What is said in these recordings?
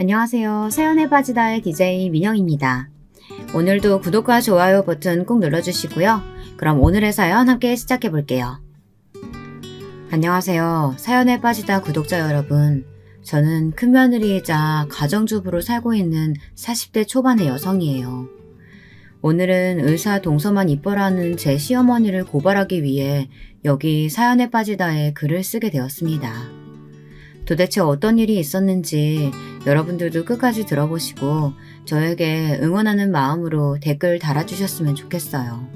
안녕하세요. 사연에 빠지다의 DJ 민영입니다. 오늘도 구독과 좋아요 버튼 꼭 눌러주시고요. 그럼 오늘의 사연 함께 시작해 볼게요. 안녕하세요. 사연에 빠지다 구독자 여러분. 저는 큰며느리이자 가정주부로 살고 있는 40대 초반의 여성이에요. 오늘은 의사 동서만 입버라는 제 시어머니를 고발하기 위해 여기 사연에 빠지다에 글을 쓰게 되었습니다. 도대체 어떤 일이 있었는지 여러분들도 끝까지 들어보시고 저에게 응원하는 마음으로 댓글 달아주셨으면 좋겠어요.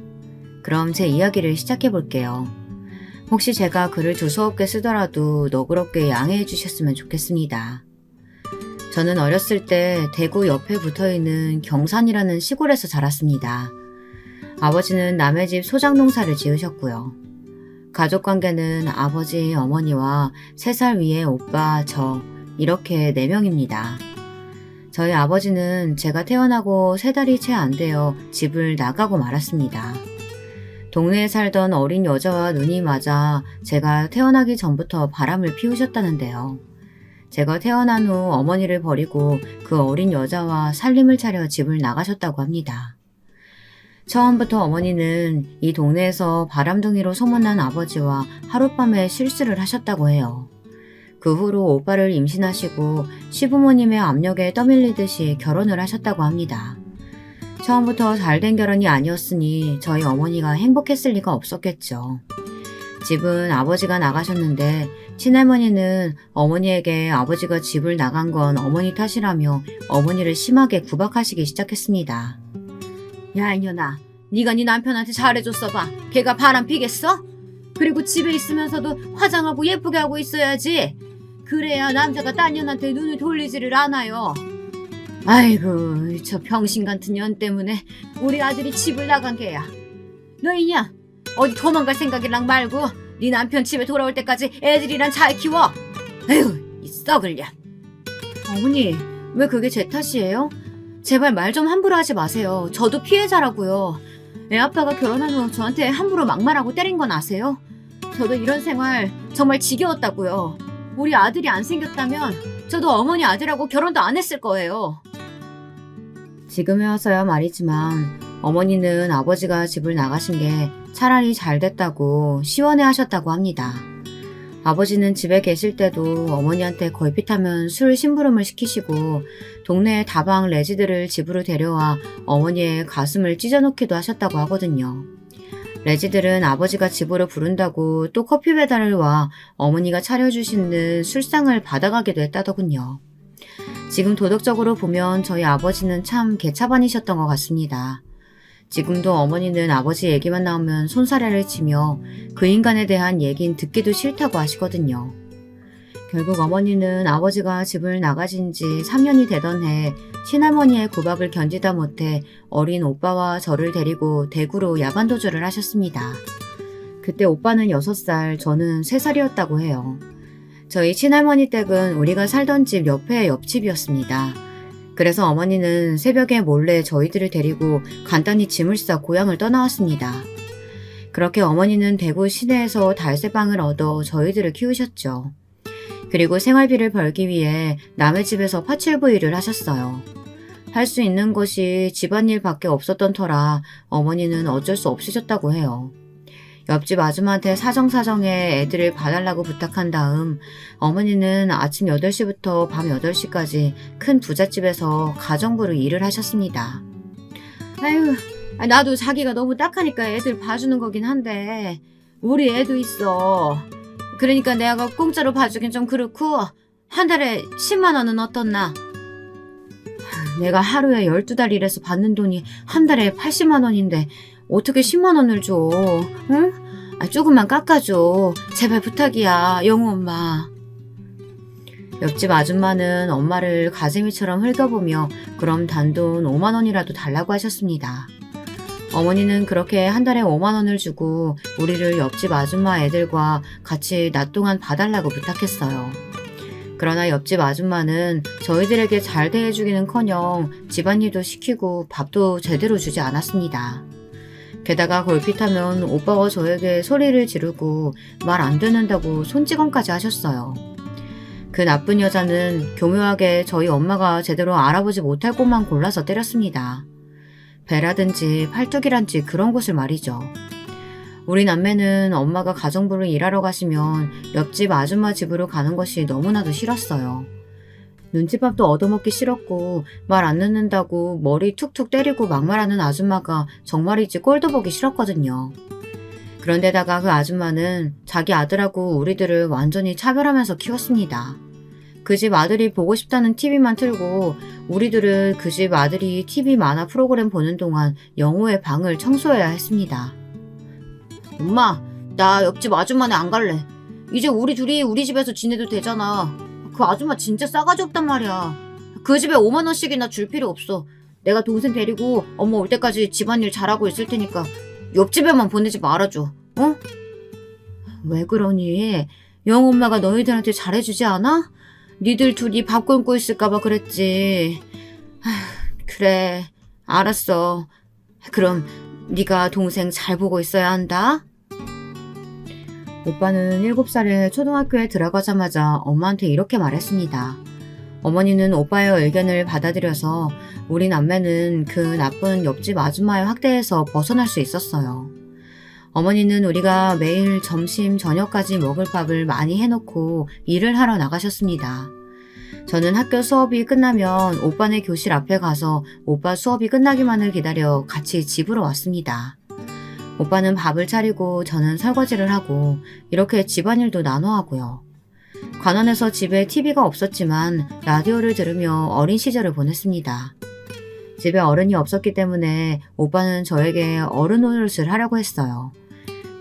그럼 제 이야기를 시작해 볼게요. 혹시 제가 글을 두서없게 쓰더라도 너그럽게 양해해 주셨으면 좋겠습니다. 저는 어렸을 때 대구 옆에 붙어있는 경산이라는 시골에서 자랐습니다. 아버지는 남의 집 소작농사를 지으셨고요. 가족관계는 아버지, 어머니와 3살 위의 오빠, 저 이렇게 4명입니다. 저희 아버지는 제가 태어나고 3달이 채 안 되어 집을 나가고 말았습니다. 동네에 살던 어린 여자와 눈이 맞아 제가 태어나기 전부터 바람을 피우셨다는데요. 제가 태어난 후 어머니를 버리고 그 어린 여자와 살림을 차려 집을 나가셨다고 합니다. 처음부터 어머니는 이 동네에서 바람둥이로 소문난 아버지와 하룻밤에 실수를 하셨다고 해요. 그 후로 오빠를 임신하시고 시부모님의 압력에 떠밀리듯이 결혼을 하셨다고 합니다. 처음부터 잘된 결혼이 아니었으니 저희 어머니가 행복했을 리가 없었겠죠. 집은 아버지가 나가셨는데 친할머니는 어머니에게 아버지가 집을 나간 건 어머니 탓이라며 어머니를 심하게 구박하시기 시작했습니다. 야 이년아, 네가 네 남편한테 잘해줬어 봐. 걔가 바람 피겠어? 그리고 집에 있으면서도 화장하고 예쁘게 하고 있어야지. 그래야 남자가 딴 년한테 눈을 돌리지를 않아요. 아이고, 저 병신 같은 년 때문에 우리 아들이 집을 나간 게야. 너희냐? 어디 도망갈 생각이랑 말고 네 남편 집에 돌아올 때까지 애들이랑 잘 키워. 에휴, 이 썩을 년. 어머니, 왜 그게 제 탓이에요? 제발 말 좀 함부로 하지 마세요. 저도 피해자라고요. 애 아빠가 결혼한 후 저한테 함부로 막말하고 때린 건 아세요? 저도 이런 생활 정말 지겨웠다고요. 우리 아들이 안 생겼다면 저도 어머니 아들하고 결혼도 안 했을 거예요. 지금에 와서야 말이지만 어머니는 아버지가 집을 나가신 게 차라리 잘 됐다고 시원해 하셨다고 합니다. 아버지는 집에 계실 때도 어머니한테 걸핏하면 술 심부름을 시키시고 동네 다방 레지들을 집으로 데려와 어머니의 가슴을 찢어놓기도 하셨다고 하거든요. 레지들은 아버지가 집으로 부른다고 또 커피 배달을 와 어머니가 차려주시는 술상을 받아가기도 했다더군요. 지금 도덕적으로 보면 저희 아버지는 참 개차반이셨던 것 같습니다. 지금도 어머니는 아버지 얘기만 나오면 손사래를 치며 그 인간에 대한 얘긴 듣기도 싫다고 하시거든요. 결국 어머니는 아버지가 집을 나가신 지 3년이 되던 해 친할머니의 구박을 견디다 못해 어린 오빠와 저를 데리고 대구로 야반도주를 하셨습니다. 그때 오빠는 6살, 저는 3살이었다고 해요. 저희 친할머니 댁은 우리가 살던 집 옆에 옆집이었습니다. 그래서 어머니는 새벽에 몰래 저희들을 데리고 간단히 짐을 싸 고향을 떠나왔습니다. 그렇게 어머니는 대구 시내에서 달새방을 얻어 저희들을 키우셨죠. 그리고 생활비를 벌기 위해 남의 집에서 파출부 일을 하셨어요. 할 수 있는 것이 집안일밖에 없었던 터라 어머니는 어쩔 수 없으셨다고 해요. 옆집 아줌마한테 사정사정해 애들을 봐달라고 부탁한 다음 어머니는 아침 8시부터 밤 8시까지 큰 부잣집에서 가정부로 일을 하셨습니다. 아유, 나도 자기가 너무 딱하니까 애들 봐주는 거긴 한데 우리 애도 있어. 그러니까 내가 공짜로 봐주긴 좀 그렇고 한 달에 10만 원은 어떻나? 내가 하루에 12달 일해서 받는 돈이 한 달에 80만 원인데 어떻게 10만 원을 줘? 응? 조금만 깎아줘. 제발 부탁이야, 영우 엄마. 옆집 아줌마는 엄마를 가재미처럼 흘겨보며 그럼 단돈 5만 원이라도 달라고 하셨습니다. 어머니는 그렇게 한 달에 5만 원을 주고 우리를 옆집 아줌마 애들과 같이 낮 동안 봐달라고 부탁했어요. 그러나 옆집 아줌마는 저희들에게 잘 대해주기는커녕 집안일도 시키고 밥도 제대로 주지 않았습니다. 게다가 걸핏하면 오빠와 저에게 소리를 지르고 말 안 듣는다고 손찌검까지 하셨어요. 그 나쁜 여자는 교묘하게 저희 엄마가 제대로 알아보지 못할 곳만 골라서 때렸습니다. 배라든지 팔뚝이란지 그런 곳을 말이죠. 우리 남매는 엄마가 가정부를 일하러 가시면 옆집 아줌마 집으로 가는 것이 너무나도 싫었어요. 눈칫밥도 얻어먹기 싫었고 말 안 듣는다고 머리 툭툭 때리고 막말하는 아줌마가 정말이지 꼴도 보기 싫었거든요. 그런데다가 그 아줌마는 자기 아들하고 우리들을 완전히 차별하면서 키웠습니다. 그 집 아들이 보고 싶다는 TV만 틀고 우리들은 그 집 아들이 TV 만화 프로그램 보는 동안 영호의 방을 청소해야 했습니다. 엄마, 나 옆집 아줌마네 안 갈래. 이제 우리 둘이 우리 집에서 지내도 되잖아. 그 아줌마 진짜 싸가지 없단 말이야. 그 집에 5만 원씩이나 줄 필요 없어. 내가 동생 데리고 엄마 올 때까지 집안일 잘하고 있을 테니까 옆집에만 보내지 말아줘. 어? 왜 그러니? 영 엄마가 너희들한테 잘해주지 않아? 니들 둘이 밥 굶고 있을까봐 그랬지. 그래, 알았어. 그럼 네가 동생 잘 보고 있어야 한다. 오빠는 7살에 초등학교에 들어가자마자 엄마한테 이렇게 말했습니다. 어머니는 오빠의 의견을 받아들여서 우리 남매는 그 나쁜 옆집 아줌마의 학대에서 벗어날 수 있었어요. 어머니는 우리가 매일 점심, 저녁까지 먹을 밥을 많이 해놓고 일을 하러 나가셨습니다. 저는 학교 수업이 끝나면 오빠네 교실 앞에 가서 오빠 수업이 끝나기만을 기다려 같이 집으로 왔습니다. 오빠는 밥을 차리고 저는 설거지를 하고 이렇게 집안일도 나눠 하고요. 관원에서 집에 TV가 없었지만 라디오를 들으며 어린 시절을 보냈습니다. 집에 어른이 없었기 때문에 오빠는 저에게 어른 노릇을 하려고 했어요.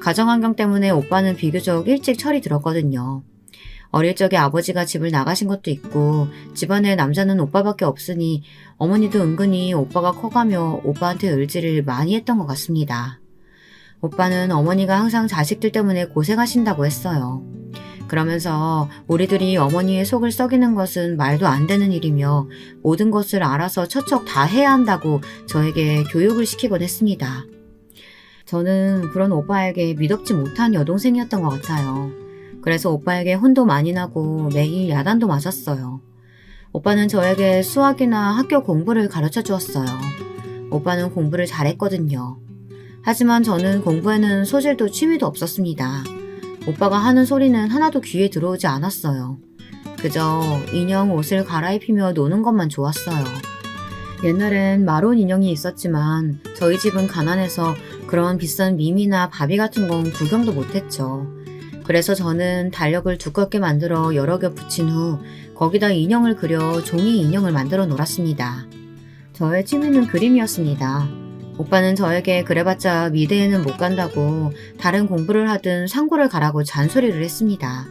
가정환경 때문에 오빠는 비교적 일찍 철이 들었거든요. 어릴 적에 아버지가 집을 나가신 것도 있고 집안에 남자는 오빠밖에 없으니 어머니도 은근히 오빠가 커가며 오빠한테 의지를 많이 했던 것 같습니다. 오빠는 어머니가 항상 자식들 때문에 고생하신다고 했어요. 그러면서 우리들이 어머니의 속을 썩이는 것은 말도 안 되는 일이며 모든 것을 알아서 척척 다 해야 한다고 저에게 교육을 시키곤 했습니다. 저는 그런 오빠에게 미덥지 못한 여동생이었던 것 같아요. 그래서 오빠에게 혼도 많이 나고 매일 야단도 맞았어요. 오빠는 저에게 수학이나 학교 공부를 가르쳐 주었어요. 오빠는 공부를 잘했거든요. 하지만 저는 공부에는 소질도 취미도 없었습니다. 오빠가 하는 소리는 하나도 귀에 들어오지 않았어요. 그저 인형 옷을 갈아입히며 노는 것만 좋았어요. 옛날엔 마론 인형이 있었지만 저희 집은 가난해서 그런 비싼 미미나 바비 같은 건 구경도 못했죠. 그래서 저는 달력을 두껍게 만들어 여러 개 붙인 후 거기다 인형을 그려 종이 인형을 만들어 놀았습니다. 저의 취미는 그림이었습니다. 오빠는 저에게 그래봤자 미대에는 못 간다고 다른 공부를 하든 상고를 가라고 잔소리를 했습니다.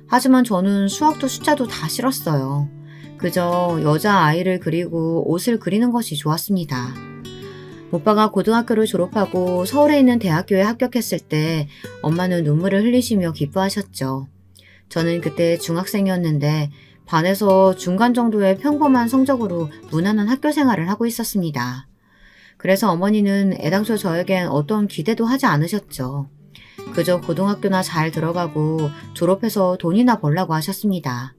하지만 저는 수학도 숫자도 다 싫었어요. 그저 여자아이를 그리고 옷을 그리는 것이 좋았습니다. 오빠가 고등학교를 졸업하고 서울에 있는 대학교에 합격했을 때 엄마는 눈물을 흘리시며 기뻐하셨죠. 저는 그때 중학생이었는데 반에서 중간 정도의 평범한 성적으로 무난한 학교 생활을 하고 있었습니다. 그래서 어머니는 애당초 저에겐 어떤 기대도 하지 않으셨죠. 그저 고등학교나 잘 들어가고 졸업해서 돈이나 벌라고 하셨습니다.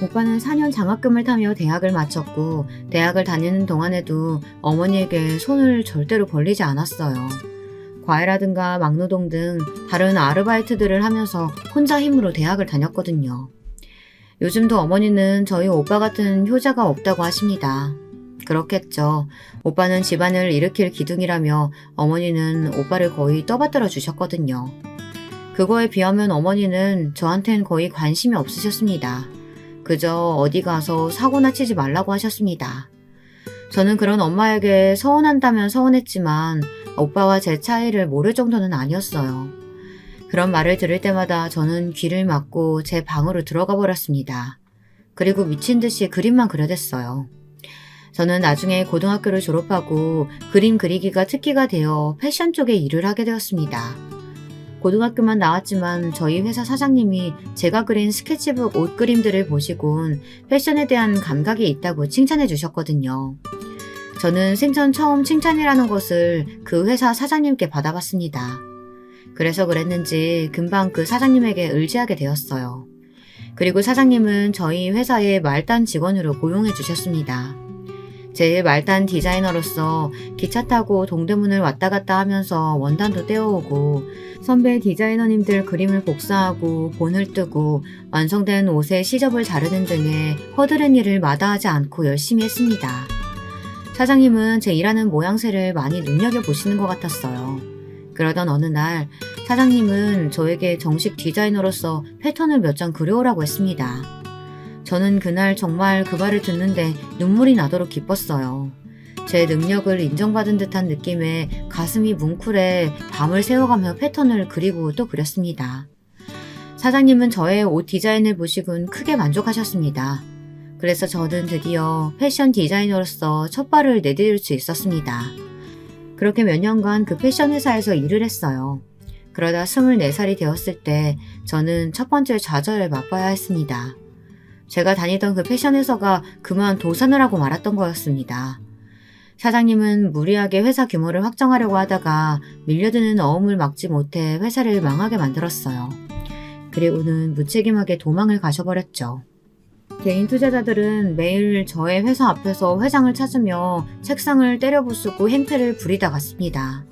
오빠는 4년 장학금을 타며 대학을 마쳤고 대학을 다니는 동안에도 어머니에게 손을 절대로 벌리지 않았어요. 과외라든가 막노동 등 다른 아르바이트들을 하면서 혼자 힘으로 대학을 다녔거든요. 요즘도 어머니는 저희 오빠 같은 효자가 없다고 하십니다. 그렇겠죠. 오빠는 집안을 일으킬 기둥이라며 어머니는 오빠를 거의 떠받들어 주셨거든요. 그거에 비하면 어머니는 저한텐 거의 관심이 없으셨습니다. 그저 어디 가서 사고나 치지 말라고 하셨습니다. 저는 그런 엄마에게 서운한다면 서운했지만 오빠와 제 차이를 모를 정도는 아니었어요. 그런 말을 들을 때마다 저는 귀를 막고 제 방으로 들어가 버렸습니다. 그리고 미친 듯이 그림만 그려댔어요. 저는 나중에 고등학교를 졸업하고 그림 그리기가 특기가 되어 패션 쪽에 일을 하게 되었습니다. 고등학교만 나왔지만 저희 회사 사장님이 제가 그린 스케치북 옷 그림들을 보시곤 패션에 대한 감각이 있다고 칭찬해 주셨거든요. 저는 생전 처음 칭찬이라는 것을 그 회사 사장님께 받아봤습니다. 그래서 그랬는지 금방 그 사장님에게 의지하게 되었어요. 그리고 사장님은 저희 회사의 말단 직원으로 고용해 주셨습니다. 제 말단 디자이너로서 기차 타고 동대문을 왔다 갔다 하면서 원단도 떼어오고 선배 디자이너님들 그림을 복사하고 본을 뜨고 완성된 옷의 시접을 자르는 등의 허드렛 일을 마다하지 않고 열심히 했습니다. 사장님은 제 일하는 모양새를 많이 눈여겨보시는 것 같았어요. 그러던 어느 날 사장님은 저에게 정식 디자이너로서 패턴을 몇 장 그려오라고 했습니다. 저는 그날 정말 그 말을 듣는데 눈물이 나도록 기뻤어요. 제 능력을 인정받은 듯한 느낌에 가슴이 뭉클해 밤을 새워가며 패턴을 그리고 또 그렸습니다. 사장님은 저의 옷 디자인을 보시곤 크게 만족하셨습니다. 그래서 저는 드디어 패션 디자이너로서 첫 발을 내디딜 수 있었습니다. 그렇게 몇 년간 그 패션 회사에서 일을 했어요. 그러다 24살이 되었을 때 저는 첫 번째 좌절을 맛봐야 했습니다. 제가 다니던 그 패션 회사가 그만 도산을 하고 말았던 거였습니다. 사장님은 무리하게 회사 규모를 확정하려고 하다가 밀려드는 어음을 막지 못해 회사를 망하게 만들었어요. 그리고는 무책임하게 도망을 가셔버렸죠. 개인 투자자들은 매일 저의 회사 앞에서 회장을 찾으며 책상을 때려부수고 행패를 부리다 갔습니다.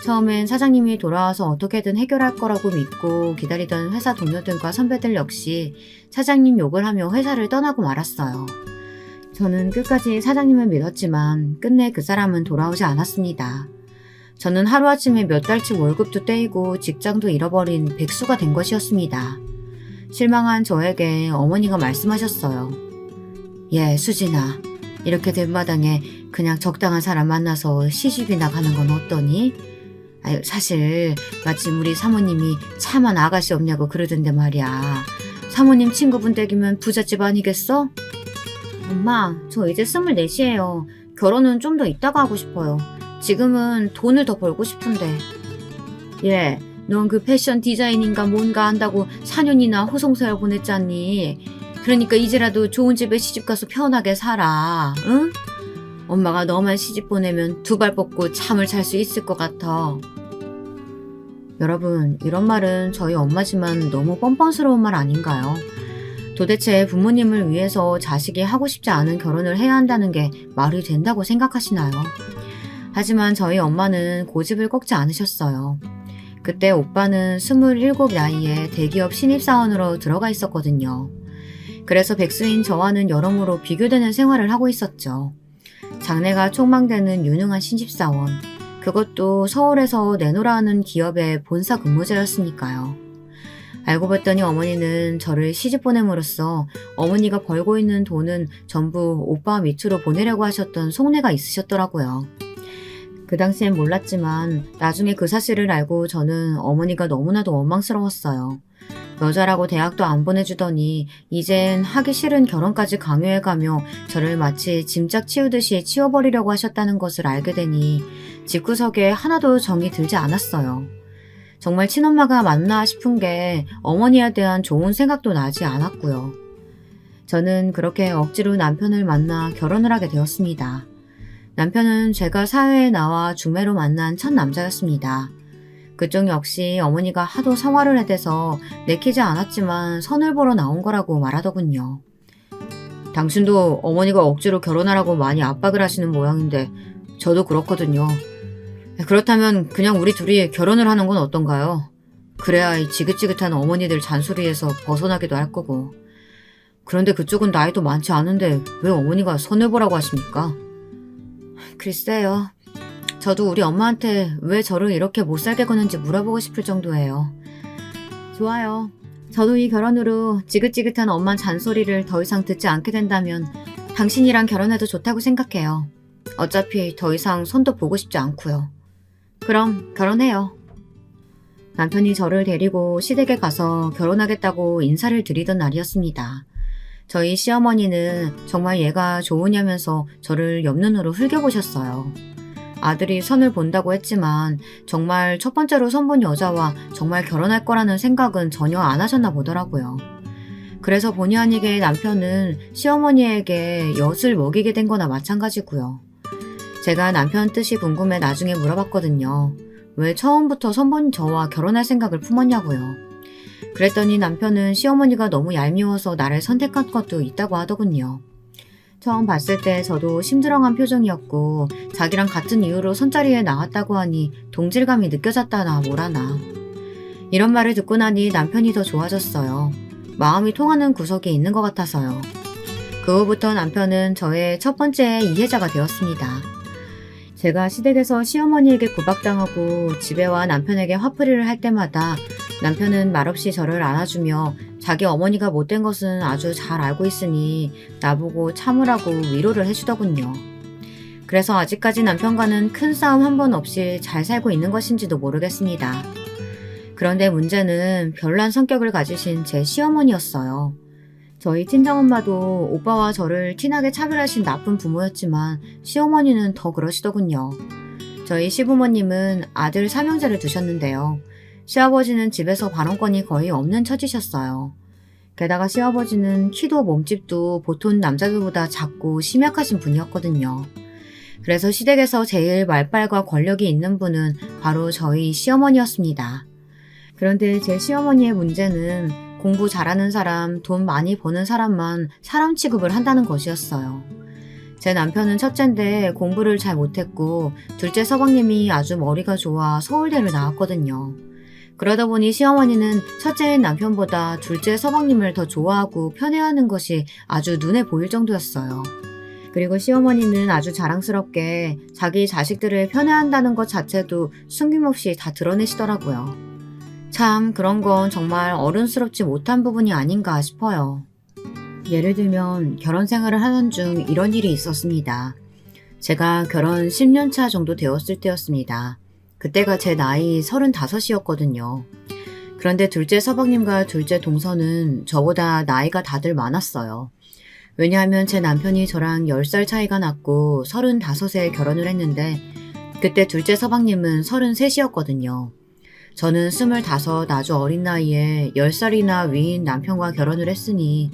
처음엔 사장님이 돌아와서 어떻게든 해결할 거라고 믿고 기다리던 회사 동료들과 선배들 역시 사장님 욕을 하며 회사를 떠나고 말았어요. 저는 끝까지 사장님을 믿었지만 끝내 그 사람은 돌아오지 않았습니다. 저는 하루아침에 몇 달치 월급도 떼이고 직장도 잃어버린 백수가 된 것이었습니다. 실망한 저에게 어머니가 말씀하셨어요. 예, 수진아. 이렇게 된 마당에 그냥 적당한 사람 만나서 시집이나 가는 건 어떠니? 아유, 사실 마침 우리 사모님이 차만 아가씨 없냐고 그러던데 말이야. 사모님 친구분 댁이면 부잣집 아니겠어? 엄마, 저 이제 24시예요. 결혼은 좀 더 이따가 하고 싶어요. 지금은 돈을 더 벌고 싶은데. 예, 넌 그 패션 디자인인가 뭔가 한다고 4년이나 호송세를 보냈잖니. 그러니까 이제라도 좋은 집에 시집가서 편하게 살아. 응? 엄마가 너만 시집 보내면 두 발 뻗고 잠을 잘 수 있을 것 같아. 여러분, 이런 말은 저희 엄마지만 너무 뻔뻔스러운 말 아닌가요? 도대체 부모님을 위해서 자식이 하고 싶지 않은 결혼을 해야 한다는 게 말이 된다고 생각하시나요? 하지만 저희 엄마는 고집을 꺾지 않으셨어요. 그때 오빠는 27 나이에 대기업 신입사원으로 들어가 있었거든요. 그래서 백수인 저와는 여러모로 비교되는 생활을 하고 있었죠. 장래가 촉망되는 유능한 신입사원, 그것도 서울에서 내노라 하는 기업의 본사 근무자였으니까요. 알고 봤더니 어머니는 저를 시집 보냄으로써 어머니가 벌고 있는 돈은 전부 오빠 밑으로 보내려고 하셨던 속내가 있으셨더라고요. 그 당시엔 몰랐지만 나중에 그 사실을 알고 저는 어머니가 너무나도 원망스러웠어요. 여자라고 대학도 안 보내주더니 이젠 하기 싫은 결혼까지 강요해가며 저를 마치 짐짝 치우듯이 치워버리려고 하셨다는 것을 알게 되니 집구석에 하나도 정이 들지 않았어요. 정말 친엄마가 맞나 싶은 게 어머니에 대한 좋은 생각도 나지 않았고요. 저는 그렇게 억지로 남편을 만나 결혼을 하게 되었습니다. 남편은 제가 사회에 나와 중매로 만난 첫 남자였습니다. 그쪽 역시 어머니가 하도 성화를 해대서 내키지 않았지만 선을 보러 나온 거라고 말하더군요. 당신도 어머니가 억지로 결혼하라고 많이 압박을 하시는 모양인데 저도 그렇거든요. 그렇다면 그냥 우리 둘이 결혼을 하는 건 어떤가요? 그래야 이 지긋지긋한 어머니들 잔소리에서 벗어나기도 할 거고. 그런데 그쪽은 나이도 많지 않은데 왜 어머니가 선을 보라고 하십니까? 글쎄요. 저도 우리 엄마한테 왜 저를 이렇게 못살게 거는지 물어보고 싶을 정도예요. 좋아요. 저도 이 결혼으로 지긋지긋한 엄마 잔소리를 더 이상 듣지 않게 된다면 당신이랑 결혼해도 좋다고 생각해요. 어차피 더 이상 손도 보고 싶지 않고요. 그럼 결혼해요. 남편이 저를 데리고 시댁에 가서 결혼하겠다고 인사를 드리던 날이었습니다. 저희 시어머니는 정말 얘가 좋으냐면서 저를 옆눈으로 흘겨보셨어요. 아들이 선을 본다고 했지만 정말 첫 번째로 선본 여자와 정말 결혼할 거라는 생각은 전혀 안 하셨나 보더라고요. 그래서 본의 아니게 남편은 시어머니에게 엿을 먹이게 된 거나 마찬가지고요. 제가 남편 뜻이 궁금해 나중에 물어봤거든요. 왜 처음부터 선본 저와 결혼할 생각을 품었냐고요. 그랬더니 남편은 시어머니가 너무 얄미워서 나를 선택한 것도 있다고 하더군요. 처음 봤을 때 저도 심드렁한 표정이었고 자기랑 같은 이유로 손자리에 나왔다고 하니 동질감이 느껴졌다나 뭐라나. 이런 말을 듣고 나니 남편이 더 좋아졌어요. 마음이 통하는 구석이 있는 것 같아서요. 그 후부터 남편은 저의 첫 번째 이해자가 되었습니다. 제가 시댁에서 시어머니에게 구박당하고 집에 와 남편에게 화풀이를 할 때마다 남편은 말없이 저를 안아주며 자기 어머니가 못된 것은 아주 잘 알고 있으니 나보고 참으라고 위로를 해주더군요. 그래서 아직까지 남편과는 큰 싸움 한 번 없이 잘 살고 있는 것인지도 모르겠습니다. 그런데 문제는 별난 성격을 가지신 제 시어머니였어요. 저희 친정엄마도 오빠와 저를 티나게 차별하신 나쁜 부모였지만 시어머니는 더 그러시더군요. 저희 시부모님은 아들 3형제를 두셨는데요. 시아버지는 집에서 발언권이 거의 없는 처지셨어요. 게다가 시아버지는 키도 몸집도 보통 남자들보다 작고 심약하신 분이었거든요. 그래서 시댁에서 제일 말빨과 권력이 있는 분은 바로 저희 시어머니였습니다. 그런데 제 시어머니의 문제는 공부 잘하는 사람, 돈 많이 버는 사람만 사람 취급을 한다는 것이었어요. 제 남편은 첫째인데 공부를 잘 못했고 둘째 서방님이 아주 머리가 좋아 서울대를 나왔거든요. 그러다 보니 시어머니는 첫째인 남편보다 둘째 서방님을 더 좋아하고 편애하는 것이 아주 눈에 보일 정도였어요. 그리고 시어머니는 아주 자랑스럽게 자기 자식들을 편애한다는 것 자체도 숨김없이 다 드러내시더라고요. 참 그런 건 정말 어른스럽지 못한 부분이 아닌가 싶어요. 예를 들면 결혼 생활을 하던 중 이런 일이 있었습니다. 제가 결혼 10년 차 정도 되었을 때였습니다. 그때가 제 나이 35이었거든요. 그런데 둘째 서방님과 둘째 동서는 저보다 나이가 다들 많았어요. 왜냐하면 제 남편이 저랑 10살 차이가 났고 35에 결혼을 했는데 그때 둘째 서방님은 33이었거든요. 저는 25 아주 어린 나이에 10살이나 위인 남편과 결혼을 했으니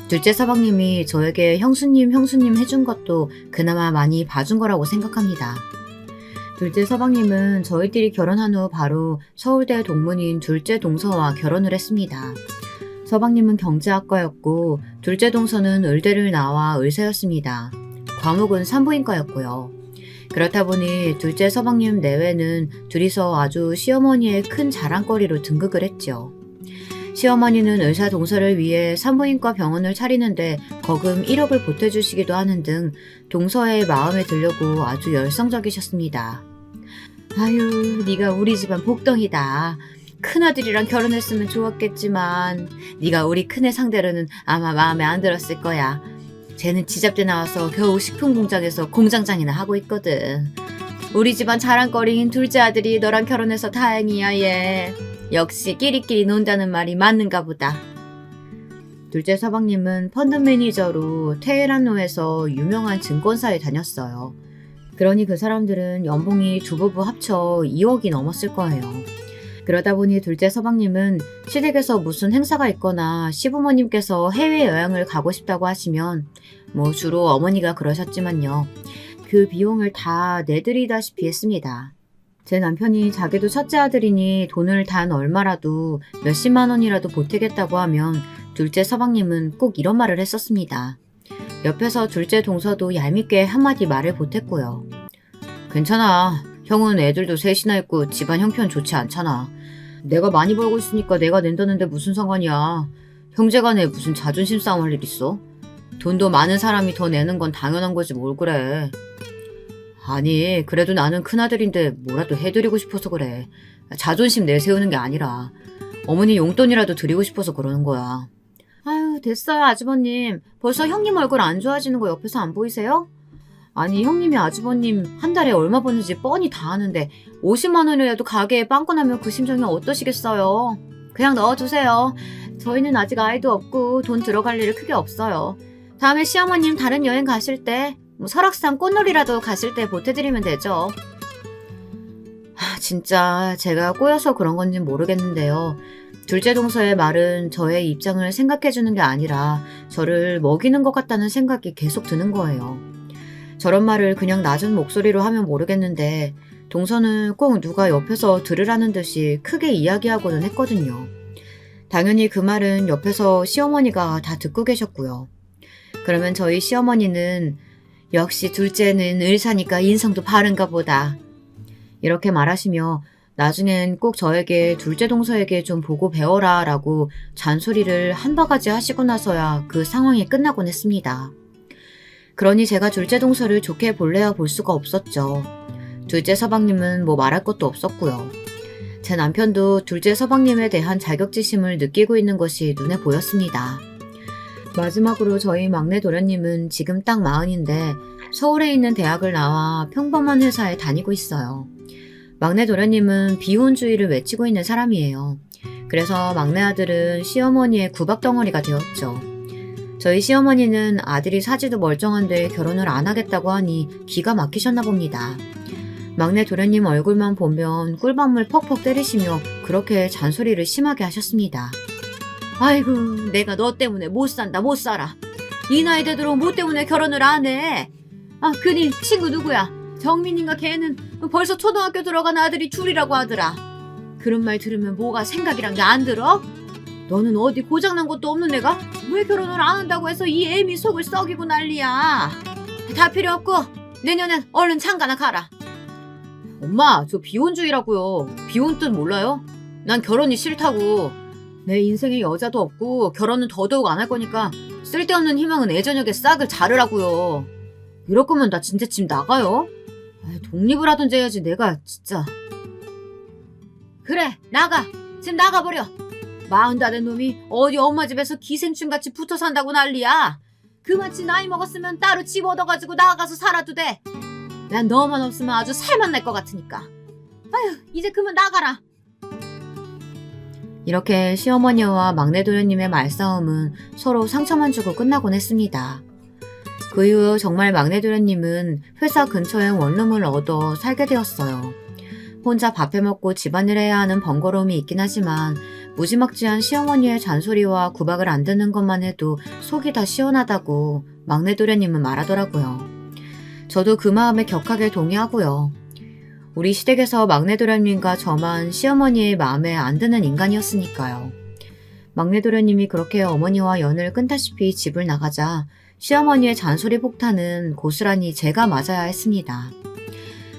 둘째 서방님이 저에게 형수님 해준 것도 그나마 많이 봐준 거라고 생각합니다. 둘째 서방님은 저희들이 결혼한 후 바로 서울대 동문인 둘째 동서와 결혼을 했습니다. 서방님은 경제학과였고 둘째 동서는 의대를 나와 의사였습니다. 과목은 산부인과였고요. 그렇다 보니 둘째 서방님 내외는 둘이서 아주 시어머니의 큰 자랑거리로 등극을 했죠. 시어머니는 의사 동서를 위해 산부인과 병원을 차리는데 거금 1억을 보태주시기도 하는 등 동서의 마음에 들려고 아주 열성적이셨습니다. 아유, 네가 우리 집안 복덩이다. 큰아들이랑 결혼했으면 좋았겠지만 네가 우리 큰애 상대로는 아마 마음에 안 들었을 거야. 쟤는 지잡대 나와서 겨우 식품공장에서 공장장이나 하고 있거든. 우리 집안 자랑거리인 둘째 아들이 너랑 결혼해서 다행이야 얘. 역시 끼리끼리 논다는 말이 맞는가 보다. 둘째 서방님은 펀드 매니저로 테헤란로에서 유명한 증권사에 다녔어요. 그러니 그 사람들은 연봉이 두 부부 합쳐 2억이 넘었을 거예요. 그러다 보니 둘째 서방님은 시댁에서 무슨 행사가 있거나 시부모님께서 해외여행을 가고 싶다고 하시면 주로 어머니가 그러셨지만요. 그 비용을 다 내드리다시피 했습니다. 제 남편이 자기도 첫째 아들이니 돈을 단 얼마라도 몇십만 원이라도 보태겠다고 하면 둘째 서방님은 꼭 이런 말을 했었습니다. 옆에서 둘째 동서도 얄밉게 한마디 말을 보탰고요. 괜찮아. 형은 애들도 셋이나 있고 집안 형편 좋지 않잖아. 내가 많이 벌고 있으니까 내가 낸다는데 무슨 상관이야. 형제간에 무슨 자존심 싸움 할 일 있어? 돈도 많은 사람이 더 내는 건 당연한 거지 뭘 그래. 아니 그래도 나는 큰아들인데 뭐라도 해드리고 싶어서 그래. 자존심 내세우는 게 아니라 어머니 용돈이라도 드리고 싶어서 그러는 거야. 아유 됐어요 아주버님. 벌써 형님 얼굴 안 좋아지는 거 옆에서 안 보이세요? 아니 형님이 아주버님 한 달에 얼마 버는지 뻔히 다 아는데 50만 원이라도 가게에 빵꾸 나면 그 심정이 어떠시겠어요? 그냥 넣어두세요. 저희는 아직 아이도 없고 돈 들어갈 일이 크게 없어요. 다음에 시어머님 다른 여행 가실 때 설악산 꽃놀이라도 가실 때 보태드리면 되죠. 진짜 제가 꼬여서 그런 건진 모르겠는데요. 둘째 동서의 말은 저의 입장을 생각해주는 게 아니라 저를 먹이는 것 같다는 생각이 계속 드는 거예요. 저런 말을 그냥 낮은 목소리로 하면 모르겠는데 동서는 꼭 누가 옆에서 들으라는 듯이 크게 이야기하고는 했거든요. 당연히 그 말은 옆에서 시어머니가 다 듣고 계셨고요. 그러면 저희 시어머니는 역시 둘째는 의사니까 인성도 바른가 보다. 이렇게 말하시며 나중엔 꼭 저에게 둘째 동서에게 좀 보고 배워라 라고 잔소리를 한 바가지 하시고 나서야 그 상황이 끝나곤 했습니다. 그러니 제가 둘째 동서를 좋게 볼래야 볼 수가 없었죠. 둘째 서방님은 뭐 말할 것도 없었고요. 제 남편도 둘째 서방님에 대한 자격지심을 느끼고 있는 것이 눈에 보였습니다. 마지막으로 저희 막내 도련님은 지금 딱 40인데 서울에 있는 대학을 나와 평범한 회사에 다니고 있어요. 막내 도련님은 비혼주의를 외치고 있는 사람이에요. 그래서 막내 아들은 시어머니의 구박덩어리가 되었죠. 저희 시어머니는 아들이 사지도 멀쩡한데 결혼을 안 하겠다고 하니 기가 막히셨나 봅니다. 막내 도련님 얼굴만 보면 꿀밤을 퍽퍽 때리시며 그렇게 잔소리를 심하게 하셨습니다. 아이고, 내가 너 때문에 못 산다, 못 살아. 이 나이 되도록 뭐 때문에 결혼을 안 해. 아, 그니 친구 누구야? 정민인가 걔는 벌써 초등학교 들어간 아들이 둘이라고 하더라. 그런 말 들으면 뭐가 생각이란 게 안 들어? 너는 어디 고장난 것도 없는 애가 왜 결혼을 안 한다고 해서 이 애미 속을 썩이고 난리야. 다 필요 없고 내년엔 얼른 장가나 가라. 엄마, 저 비혼주의라고요. 비혼 뜻 몰라요? 난 결혼이 싫다고. 내 인생에 여자도 없고 결혼은 더더욱 안 할 거니까 쓸데없는 희망은 애저녁에 싹을 자르라고요. 이럴 거면 나 진짜 집 나가요. 독립을 하든지 해야지 내가 진짜. 그래, 나가. 집 나가버려. 40된 놈이 어디 엄마 집에서 기생충같이 붙어 산다고 난리야. 그만치 나이 먹었으면 따로 집 얻어가지고 나가서 살아도 돼. 난 너만 없으면 아주 살만 날 것 같으니까. 아휴, 이제 그만 나가라. 이렇게 시어머니와 막내 도련님의 말싸움은 서로 상처만 주고 끝나곤 했습니다. 그 이후 정말 막내 도련님은 회사 근처에 원룸을 얻어 살게 되었어요. 혼자 밥 해먹고 집안일 해야 하는 번거로움이 있긴 하지만 무지막지한 시어머니의 잔소리와 구박을 안 듣는 것만 해도 속이 다 시원하다고 막내 도련님은 말하더라고요. 저도 그 마음에 격하게 동의하고요. 우리 시댁에서 막내 도련님과 저만 시어머니의 마음에 안 드는 인간이었으니까요. 막내 도련님이 그렇게 어머니와 연을 끊다시피 집을 나가자 시어머니의 잔소리 폭탄은 고스란히 제가 맞아야 했습니다.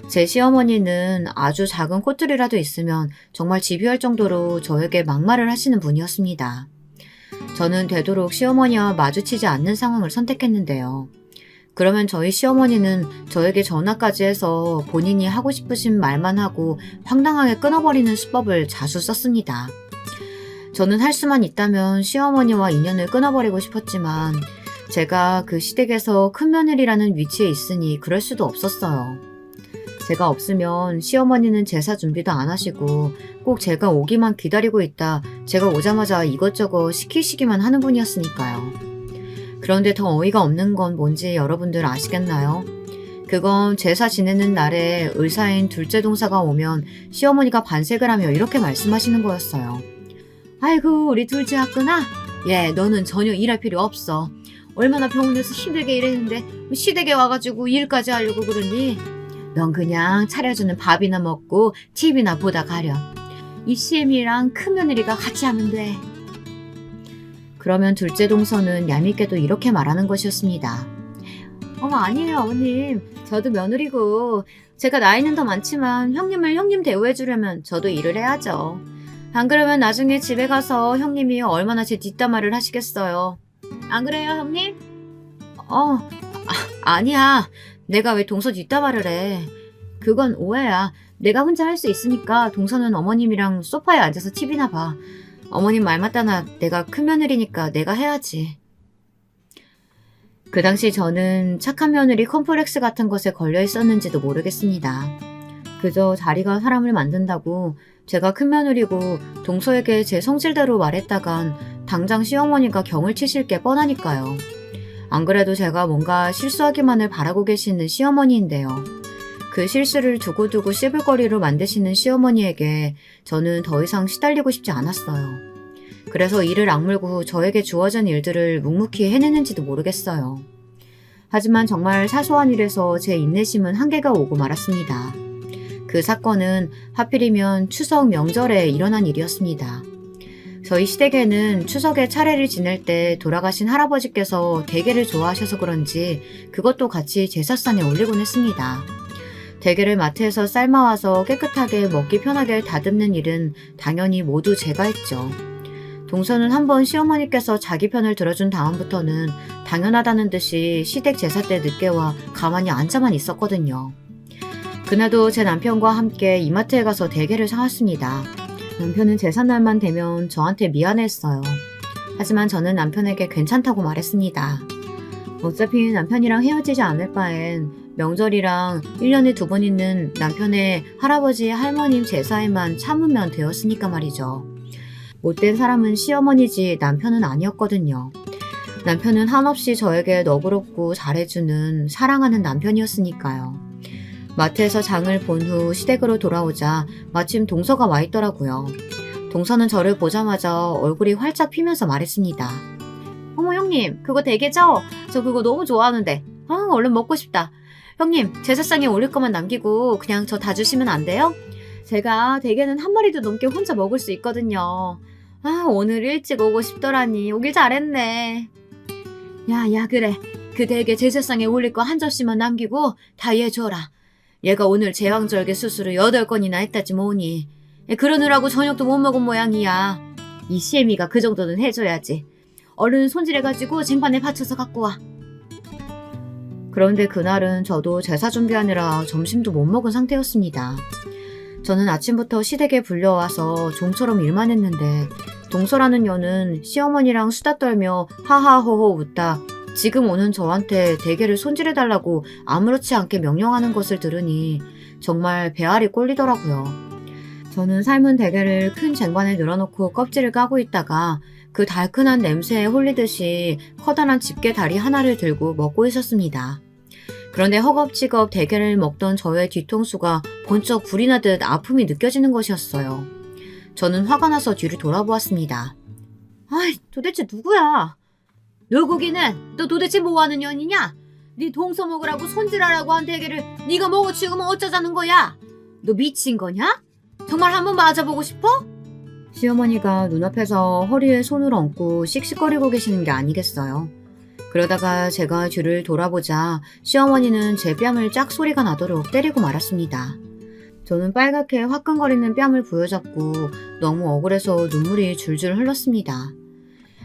제 시어머니는 아주 작은 꽃들이라도 있으면 정말 집요할 정도로 저에게 막말을 하시는 분이었습니다. 저는 되도록 시어머니와 마주치지 않는 상황을 선택했는데요. 그러면 저희 시어머니는 저에게 전화까지 해서 본인이 하고 싶으신 말만 하고 황당하게 끊어버리는 수법을 자주 썼습니다. 저는 할 수만 있다면 시어머니와 인연을 끊어버리고 싶었지만 제가 그 시댁에서 큰 며느리라는 위치에 있으니 그럴 수도 없었어요. 제가 없으면 시어머니는 제사 준비도 안 하시고 꼭 제가 오기만 기다리고 있다 제가 오자마자 이것저것 시키시기만 하는 분이었으니까요. 그런데 더 어이가 없는 건 뭔지 여러분들 아시겠나요? 그건 제사 지내는 날에 의사인 둘째 동사가 오면 시어머니가 반색을 하며 이렇게 말씀하시는 거였어요. 아이고, 우리 둘째 왔구나? 예, 너는 전혀 일할 필요 없어. 얼마나 병원에서 힘들게 일했는데 시댁에 와가지고 일까지 하려고 그러니? 넌 그냥 차려주는 밥이나 먹고 TV나 보다 가렴. 이 CM이랑 큰 며느리가 같이 하면 돼. 그러면 둘째 동서는 얄밉게도 이렇게 말하는 것이었습니다. 아니에요, 어머님. 저도 며느리고 제가 나이는 더 많지만 형님을 형님 대우해주려면 저도 일을 해야죠. 안 그러면 나중에 집에 가서 형님이 얼마나 제 뒷담화를 하시겠어요. 안 그래요, 형님? 아니야. 내가 왜 동서 뒷담화를 해. 그건 오해야. 내가 혼자 할 수 있으니까 동서는 어머님이랑 소파에 앉아서 TV나 봐. 어머님 말 맞다나 내가 큰 며느리니까 내가 해야지. 그 당시 저는 착한 며느리 컴플렉스 같은 것에 걸려 있었는지도 모르겠습니다. 그저 자리가 사람을 만든다고 제가 큰 며느리고 동서에게 제 성질대로 말했다간 당장 시어머니가 경을 치실 게 뻔하니까요. 안 그래도 제가 뭔가 실수하기만을 바라고 계시는 시어머니인데요. 그 실수를 두고두고 씹을거리로 만드시는 시어머니에게 저는 더 이상 시달리고 싶지 않았어요. 그래서 이를 악물고 저에게 주어진 일들을 묵묵히 해내는지도 모르겠어요. 하지만 정말 사소한 일에서 제 인내심은 한계가 오고 말았습니다. 그 사건은 하필이면 추석 명절에 일어난 일이었습니다. 저희 시댁에는 추석에 차례를 지낼 때 돌아가신 할아버지께서 대게를 좋아하셔서 그런지 그것도 같이 제사상에 올리곤 했습니다. 대게를 마트에서 삶아와서 깨끗하게 먹기 편하게 다듬는 일은 당연히 모두 제가 했죠. 동서는 한번 시어머니께서 자기 편을 들어준 다음부터는 당연하다는 듯이 시댁 제사 때 늦게 와 가만히 앉아만 있었거든요. 그날도 제 남편과 함께 이마트에 가서 대게를 사왔습니다. 남편은 제삿날만 되면 저한테 미안해했어요. 하지만 저는 남편에게 괜찮다고 말했습니다. 어차피 남편이랑 헤어지지 않을 바엔 명절이랑 1년에 2번 있는 남편의 할아버지 할머님 제사에만 참으면 되었으니까 말이죠. 못된 사람은 시어머니지 남편은 아니었거든요. 남편은 한없이 저에게 너그럽고 잘해주는 사랑하는 남편이었으니까요. 마트에서 장을 본 후 시댁으로 돌아오자 마침 동서가 와 있더라고요. 동서는 저를 보자마자 얼굴이 활짝 피면서 말했습니다. 어머 형님, 그거 대게죠? 저 그거 너무 좋아하는데. 얼른 먹고 싶다. 형님, 제사상에 올릴 것만 남기고 그냥 저 다 주시면 안 돼요? 제가 대게는 한 마리도 넘게 혼자 먹을 수 있거든요. 오늘 일찍 오고 싶더라니. 오길 잘했네. 야, 그래. 그 대게 제사상에 올릴 거 한 접시만 남기고 다 얘 줘라. 얘가 오늘 제왕절개 수술을 8건이나 했다지 뭐니. 그러느라고 저녁도 못 먹은 모양이야. 이 시애미가 그 정도는 해줘야지. 얼른 손질해가지고 쟁반에 받쳐서 갖고 와. 그런데 그날은 저도 제사 준비하느라 점심도 못 먹은 상태였습니다. 저는 아침부터 시댁에 불려와서 좀처럼 일만 했는데 동서라는 년은 시어머니랑 수다 떨며 하하호호 웃다 지금 오는 저한테 대게를 손질해달라고 아무렇지 않게 명령하는 것을 들으니 정말 배알이 꼴리더라고요. 저는 삶은 대게를 큰 쟁반에 늘어놓고 껍질을 까고 있다가 그 달큰한 냄새에 홀리듯이 커다란 집게 다리 하나를 들고 먹고 있었습니다. 그런데 허겁지겁 대게를 먹던 저의 뒤통수가 번쩍 불이 나듯 아픔이 느껴지는 것이었어요. 저는 화가 나서 뒤를 돌아보았습니다. 도대체 누구야? 누구기는? 너 도대체 뭐하는 년이냐? 네 동서 먹으라고 손질하라고 한 대게를 네가 먹어 치우면 어쩌자는 거야? 너 미친 거냐? 정말 한번 맞아보고 싶어? 시어머니가 눈앞에서 허리에 손을 얹고 씩씩거리고 계시는 게 아니겠어요. 그러다가 제가 뒤를 돌아보자 시어머니는 제 뺨을 짝 소리가 나도록 때리고 말았습니다. 저는 빨갛게 화끈거리는 뺨을 부여잡고 너무 억울해서 눈물이 줄줄 흘렀습니다.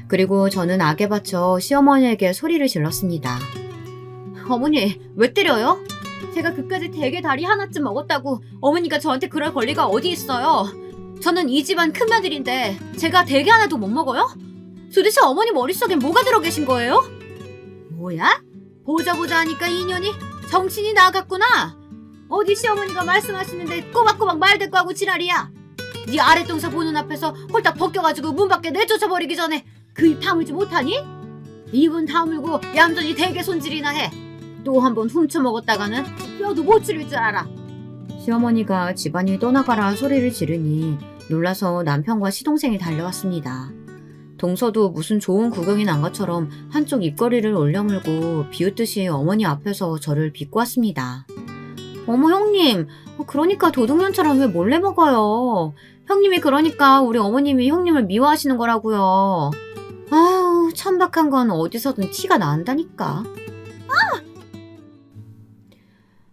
그리고 저는 악에 받쳐 시어머니에게 소리를 질렀습니다. 어머니, 왜 때려요? 제가 그까짓 대게 다리 하나쯤 먹었다고 어머니가 저한테 그럴 권리가 어디 있어요? 저는 이 집안 큰며느리인데 제가 대게 하나도 못 먹어요? 도대체 어머니 머릿속에 뭐가 들어 계신 거예요? 뭐야? 보자 하니까 인연이 정신이 나갔구나. 어디 시어머니가 말씀하시는데 꼬박꼬박 말대꾸하고 지랄이야. 네 아랫동서 보는 앞에서 홀딱 벗겨가지고 문 밖에 내쫓아버리기 전에 그 입 다물지 못하니? 입은 다물고 얌전히 대게 손질이나 해. 또 한 번 훔쳐먹었다가는 뼈도 못 추릴 줄 알아. 시어머니가 집안이 떠나가라 소리를 지르니 놀라서 남편과 시동생이 달려왔습니다. 동서도 무슨 좋은 구경이 난 것처럼 한쪽 입꼬리를 올려물고 비웃듯이 어머니 앞에서 저를 비꼬았습니다. 어머 형님, 그러니까 도둑년처럼 왜 몰래 먹어요? 형님이 그러니까 우리 어머님이 형님을 미워하시는 거라고요. 아우, 천박한 건 어디서든 티가 난다니까.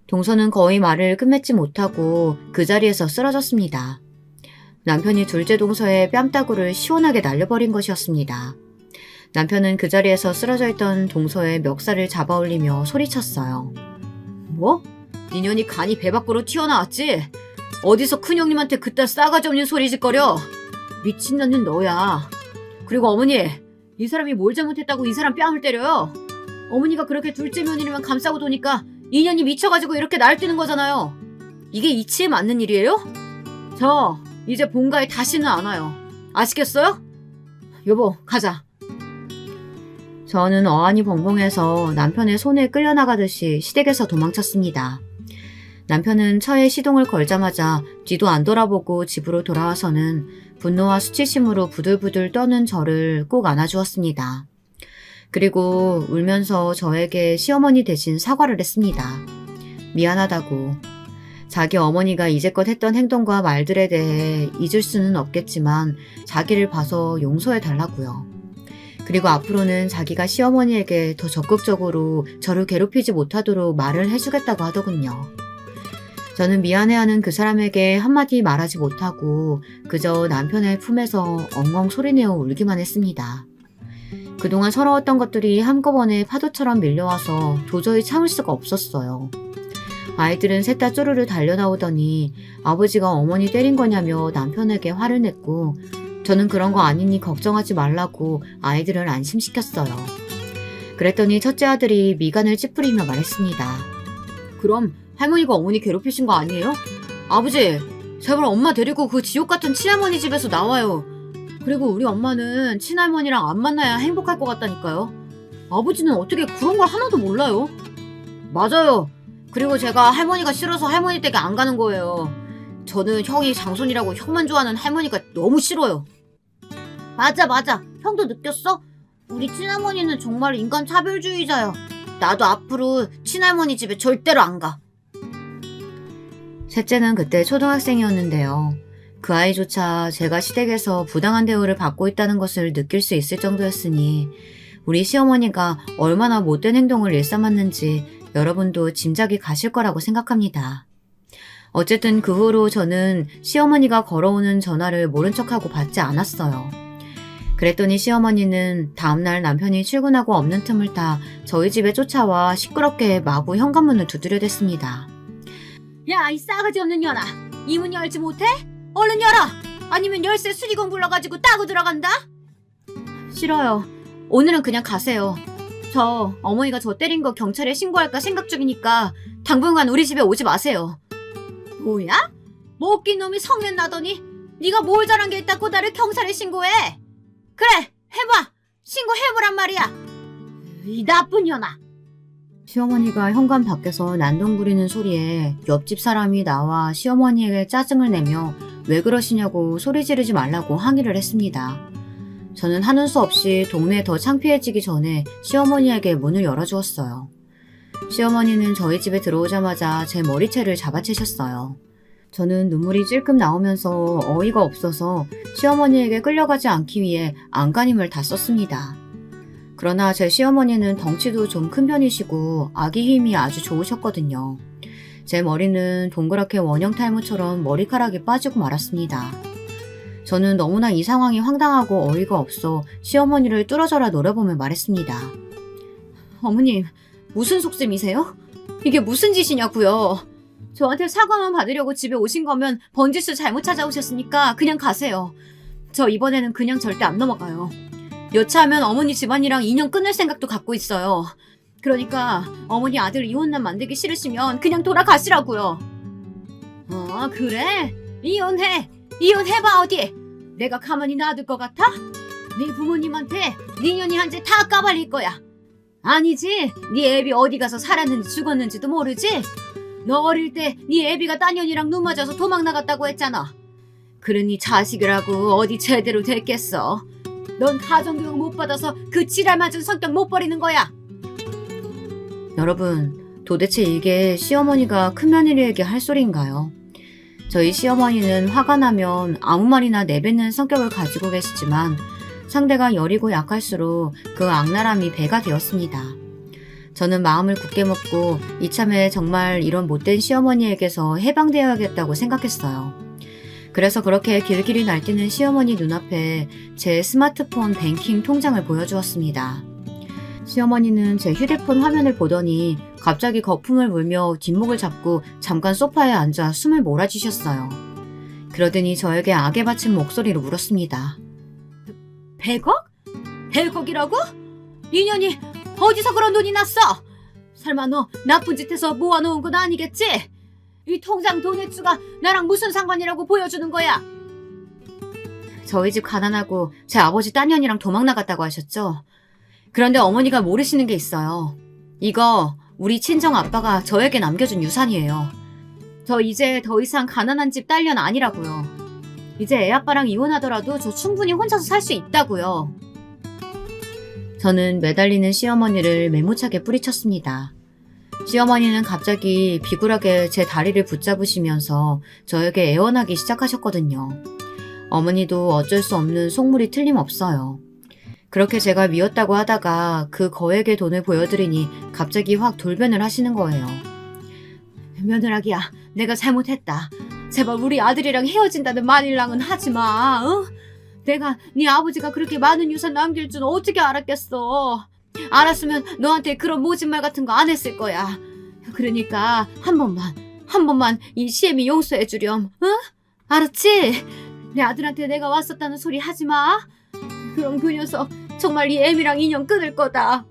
동서는 거의 말을 끝맺지 못하고 그 자리에서 쓰러졌습니다. 남편이 둘째 동서의 뺨따구를 시원하게 날려버린 것이었습니다. 남편은 그 자리에서 쓰러져 있던 동서의 멱살을 잡아올리며 소리쳤어요. 뭐? 니년이 간이 배 밖으로 튀어나왔지? 어디서 큰형님한테 그딴 싸가지 없는 소리 짓거려? 미친년은 너야. 그리고 어머니, 이 사람이 뭘 잘못했다고 이 사람 뺨을 때려요? 어머니가 그렇게 둘째 며느리만 감싸고 도니까 인연이 미쳐가지고 이렇게 날뛰는 거잖아요. 이게 이치에 맞는 일이에요? 저 이제 본가에 다시는 안 와요. 아시겠어요? 여보, 가자. 저는 어안이 벙벙해서 남편의 손에 끌려나가듯이 시댁에서 도망쳤습니다. 남편은 차에 시동을 걸자마자 뒤도 안 돌아보고 집으로 돌아와서는 분노와 수치심으로 부들부들 떠는 저를 꼭 안아주었습니다. 그리고 울면서 저에게 시어머니 대신 사과를 했습니다. 미안하다고. 자기 어머니가 이제껏 했던 행동과 말들에 대해 잊을 수는 없겠지만 자기를 봐서 용서해 달라고요. 그리고 앞으로는 자기가 시어머니에게 더 적극적으로 저를 괴롭히지 못하도록 말을 해주겠다고 하더군요. 저는 미안해하는 그 사람에게 한마디 말하지 못하고 그저 남편의 품에서 엉엉 소리내어 울기만 했습니다. 그동안 서러웠던 것들이 한꺼번에 파도처럼 밀려와서 도저히 참을 수가 없었어요. 아이들은 셋 다 쪼르르 달려나오더니 아버지가 어머니 때린 거냐며 남편에게 화를 냈고 저는 그런 거 아니니 걱정하지 말라고 아이들을 안심시켰어요. 그랬더니 첫째 아들이 미간을 찌푸리며 말했습니다. 그럼 할머니가 어머니 괴롭히신 거 아니에요? 아버지, 제발 엄마 데리고 그 지옥 같은 친할머니 집에서 나와요. 그리고 우리 엄마는 친할머니랑 안 만나야 행복할 것 같다니까요. 아버지는 어떻게 그런 걸 하나도 몰라요? 맞아요. 그리고 제가 할머니가 싫어서 할머니 댁에 안 가는 거예요. 저는 형이 장손이라고 형만 좋아하는 할머니가 너무 싫어요. 맞아. 형도 느꼈어? 우리 친할머니는 정말 인간 차별주의자야. 나도 앞으로 친할머니 집에 절대로 안 가. 셋째는 그때 초등학생이었는데요. 그 아이조차 제가 시댁에서 부당한 대우를 받고 있다는 것을 느낄 수 있을 정도였으니 우리 시어머니가 얼마나 못된 행동을 일삼았는지 여러분도 짐작이 가실 거라고 생각합니다. 어쨌든 그 후로 저는 시어머니가 걸어오는 전화를 모른 척하고 받지 않았어요. 그랬더니 시어머니는 다음날 남편이 출근하고 없는 틈을 타 저희 집에 쫓아와 시끄럽게 마구 현관문을 두드려댔습니다. 야, 이 싸가지 없는 년아! 이 문 열지 못해? 얼른 열어! 아니면 열쇠 수리공 불러가지고 따고 들어간다? 싫어요. 오늘은 그냥 가세요. 저 어머니가 저 때린 거 경찰에 신고할까 생각 중이니까 당분간 우리 집에 오지 마세요. 뭐야? 뭐 웃긴 놈이 성낸 나더니 네가 뭘 잘한 게 있다고 나를 경찰에 신고해? 그래, 해봐! 신고해보란 말이야! 이 나쁜 년아! 시어머니가 현관 밖에서 난동 부리는 소리에 옆집 사람이 나와 시어머니에게 짜증을 내며 왜 그러시냐고 소리 지르지 말라고 항의를 했습니다. 저는 하는 수 없이 동네에 더 창피해지기 전에 시어머니에게 문을 열어주었어요. 시어머니는 저희 집에 들어오자마자 제 머리채를 잡아채셨어요. 저는 눈물이 찔끔 나오면서 어이가 없어서 시어머니에게 끌려가지 않기 위해 안간힘을 다 썼습니다. 그러나 제 시어머니는 덩치도 좀 큰 편이시고 아기 힘이 아주 좋으셨거든요. 제 머리는 동그랗게 원형 탈모처럼 머리카락이 빠지고 말았습니다. 저는 너무나 이 상황이 황당하고 어이가 없어 시어머니를 뚫어져라 노려보며 말했습니다. 어머님, 무슨 속셈이세요? 이게 무슨 짓이냐고요? 저한테 사과만 받으려고 집에 오신 거면 번지수 잘못 찾아오셨으니까 그냥 가세요. 저 이번에는 그냥 절대 안 넘어가요. 여차하면 어머니 집안이랑 인연 끊을 생각도 갖고 있어요. 그러니까 어머니 아들 이혼남 만들기 싫으시면 그냥 돌아가시라고요. 그래? 이혼해봐 어디? 내가 가만히 놔둘 것 같아? 네 부모님한테 네 년이 한 제 다 까발릴 거야. 아니지, 네 애비 어디 가서 살았는지 죽었는지도 모르지? 너 어릴 때 네 애비가 딴 년이랑 눈 맞아서 도망 나갔다고 했잖아. 그러니 자식이라고 어디 제대로 됐겠어. 넌 가정교육 못 받아서 그 지랄 맞은 성격 못 버리는 거야. 여러분, 도대체 이게 시어머니가 큰며느리에게 할 소리인가요? 저희 시어머니는 화가 나면 아무 말이나 내뱉는 성격을 가지고 계시지만 상대가 여리고 약할수록 그 악랄함이 배가 되었습니다. 저는 마음을 굳게 먹고 이참에 정말 이런 못된 시어머니에게서 해방되어야겠다고 생각했어요. 그래서 그렇게 길길이 날뛰는 시어머니 눈앞에 제 스마트폰 뱅킹 통장을 보여주었습니다. 시어머니는 제 휴대폰 화면을 보더니 갑자기 거품을 물며 뒷목을 잡고 잠깐 소파에 앉아 숨을 몰아쥐셨어요. 그러더니 저에게 악에 받친 목소리로 물었습니다. 100억? 100억이라고? 이년이 어디서 그런 돈이 났어? 설마 너 나쁜 짓 해서 모아놓은 건 아니겠지? 이 통장 돈의 수가 나랑 무슨 상관이라고 보여주는 거야? 저희 집 가난하고 제 아버지 딴 년이랑 도망 나갔다고 하셨죠? 그런데 어머니가 모르시는 게 있어요. 이거 우리 친정 아빠가 저에게 남겨준 유산이에요. 저 이제 더 이상 가난한 집 딸년 아니라고요. 이제 애 아빠랑 이혼하더라도 저 충분히 혼자서 살 수 있다고요. 저는 매달리는 시어머니를 매무차게 뿌리쳤습니다. 시어머니는 갑자기 비굴하게 제 다리를 붙잡으시면서 저에게 애원하기 시작하셨거든요. 어머니도 어쩔 수 없는 속물이 틀림없어요. 그렇게 제가 미웠다고 하다가 그 거액의 돈을 보여드리니 갑자기 확 돌변을 하시는 거예요. 며느라기야, 내가 잘못했다. 제발 우리 아들이랑 헤어진다는 말이랑은 하지 마. 어? 내가 네 아버지가 그렇게 많은 유산 남길 줄 어떻게 알았겠어. 알았으면 너한테 그런 모진말 같은 거 안 했을 거야. 그러니까 한 번만 이 시애미 용서해 주렴. 어? 알았지? 내 아들한테 내가 왔었다는 소리 하지 마. 그럼 그 녀석 정말 이 애미랑 인연 끊을 거다.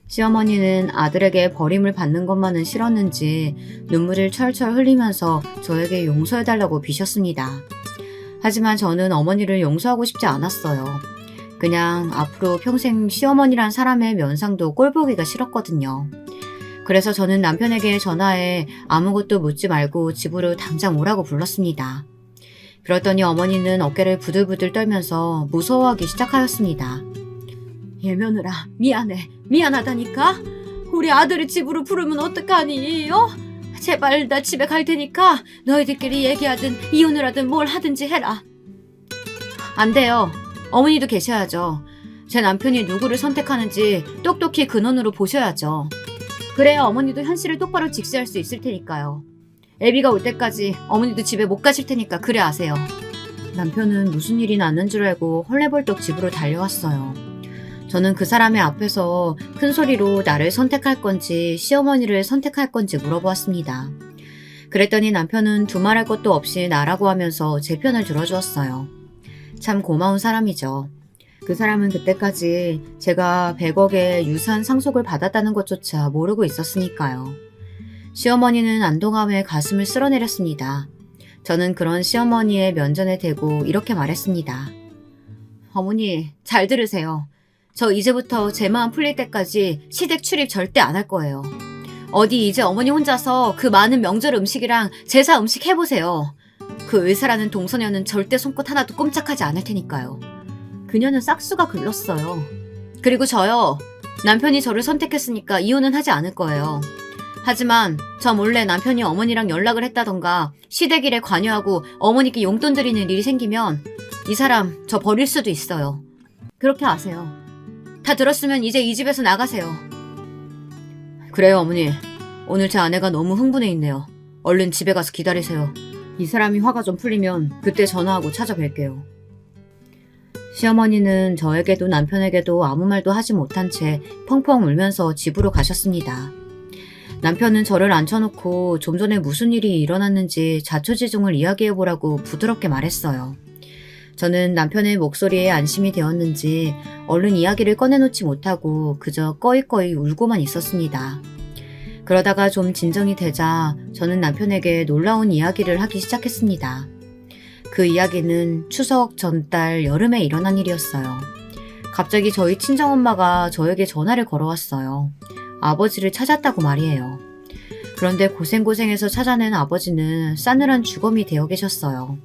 시어머니는 아들에게 버림을 받는 것만은 싫었는지 눈물을 철철 흘리면서 저에게 용서해달라고 비셨습니다. 하지만 저는 어머니를 용서하고 싶지 않았어요. 그냥 앞으로 평생 시어머니란 사람의 면상도 꼴보기가 싫었거든요. 그래서 저는 남편에게 전화해 아무것도 묻지 말고 집으로 당장 오라고 불렀습니다. 그랬더니 어머니는 어깨를 부들부들 떨면서 무서워하기 시작하였습니다. 며느라, 미안하다니까? 우리 아들을 집으로 부르면 어떡하니? 제발 나 집에 갈 테니까 너희들끼리 얘기하든 이혼을 하든 뭘 하든지 해라. 안 돼요. 어머니도 계셔야죠. 제 남편이 누구를 선택하는지 똑똑히 근원으로 보셔야죠. 그래야 어머니도 현실을 똑바로 직시할 수 있을 테니까요. 애비가 올 때까지 어머니도 집에 못 가실 테니까 그래 아세요. 남편은 무슨 일이 났는 줄 알고 헐레벌떡 집으로 달려왔어요. 저는 그 사람의 앞에서 큰 소리로 나를 선택할 건지 시어머니를 선택할 건지 물어보았습니다. 그랬더니 남편은 두말할 것도 없이 나라고 하면서 제 편을 들어주었어요. 참 고마운 사람이죠. 그 사람은 그때까지 제가 100억의 유산 상속을 받았다는 것조차 모르고 있었으니까요. 시어머니는 안도감에 가슴을 쓸어내렸습니다. 저는 그런 시어머니의 면전에 대고 이렇게 말했습니다. 어머니, 잘 들으세요. 저 이제부터 제 마음 풀릴 때까지 시댁 출입 절대 안 할 거예요. 어디 이제 어머니 혼자서 그 많은 명절 음식이랑 제사 음식 해보세요. 그 의사라는 동서녀는 절대 손끝 하나도 꼼짝하지 않을 테니까요. 그녀는 싹수가 글렀어요. 그리고 저요. 남편이 저를 선택했으니까 이혼은 하지 않을 거예요. 하지만 저 몰래 남편이 어머니랑 연락을 했다던가 시댁 일에 관여하고 어머니께 용돈 드리는 일이 생기면 이 사람 저 버릴 수도 있어요. 그렇게 아세요. 다 들었으면 이제 이 집에서 나가세요. 그래요 어머니. 오늘 제 아내가 너무 흥분해 있네요. 얼른 집에 가서 기다리세요. 이 사람이 화가 좀 풀리면 그때 전화하고 찾아뵐게요. 시어머니는 저에게도 남편에게도 아무 말도 하지 못한 채 펑펑 울면서 집으로 가셨습니다. 남편은 저를 앉혀놓고 좀 전에 무슨 일이 일어났는지 자초지종을 이야기해보라고 부드럽게 말했어요. 저는 남편의 목소리에 안심이 되었는지 얼른 이야기를 꺼내놓지 못하고 그저 꺼이꺼이 울고만 있었습니다. 그러다가 좀 진정이 되자 저는 남편에게 놀라운 이야기를 하기 시작했습니다. 그 이야기는 추석 전달 여름에 일어난 일이었어요. 갑자기 저희 친정엄마가 저에게 전화를 걸어왔어요. 아버지를 찾았다고 말이에요. 그런데 고생고생해서 찾아낸 아버지는 싸늘한 주검이 되어 계셨어요.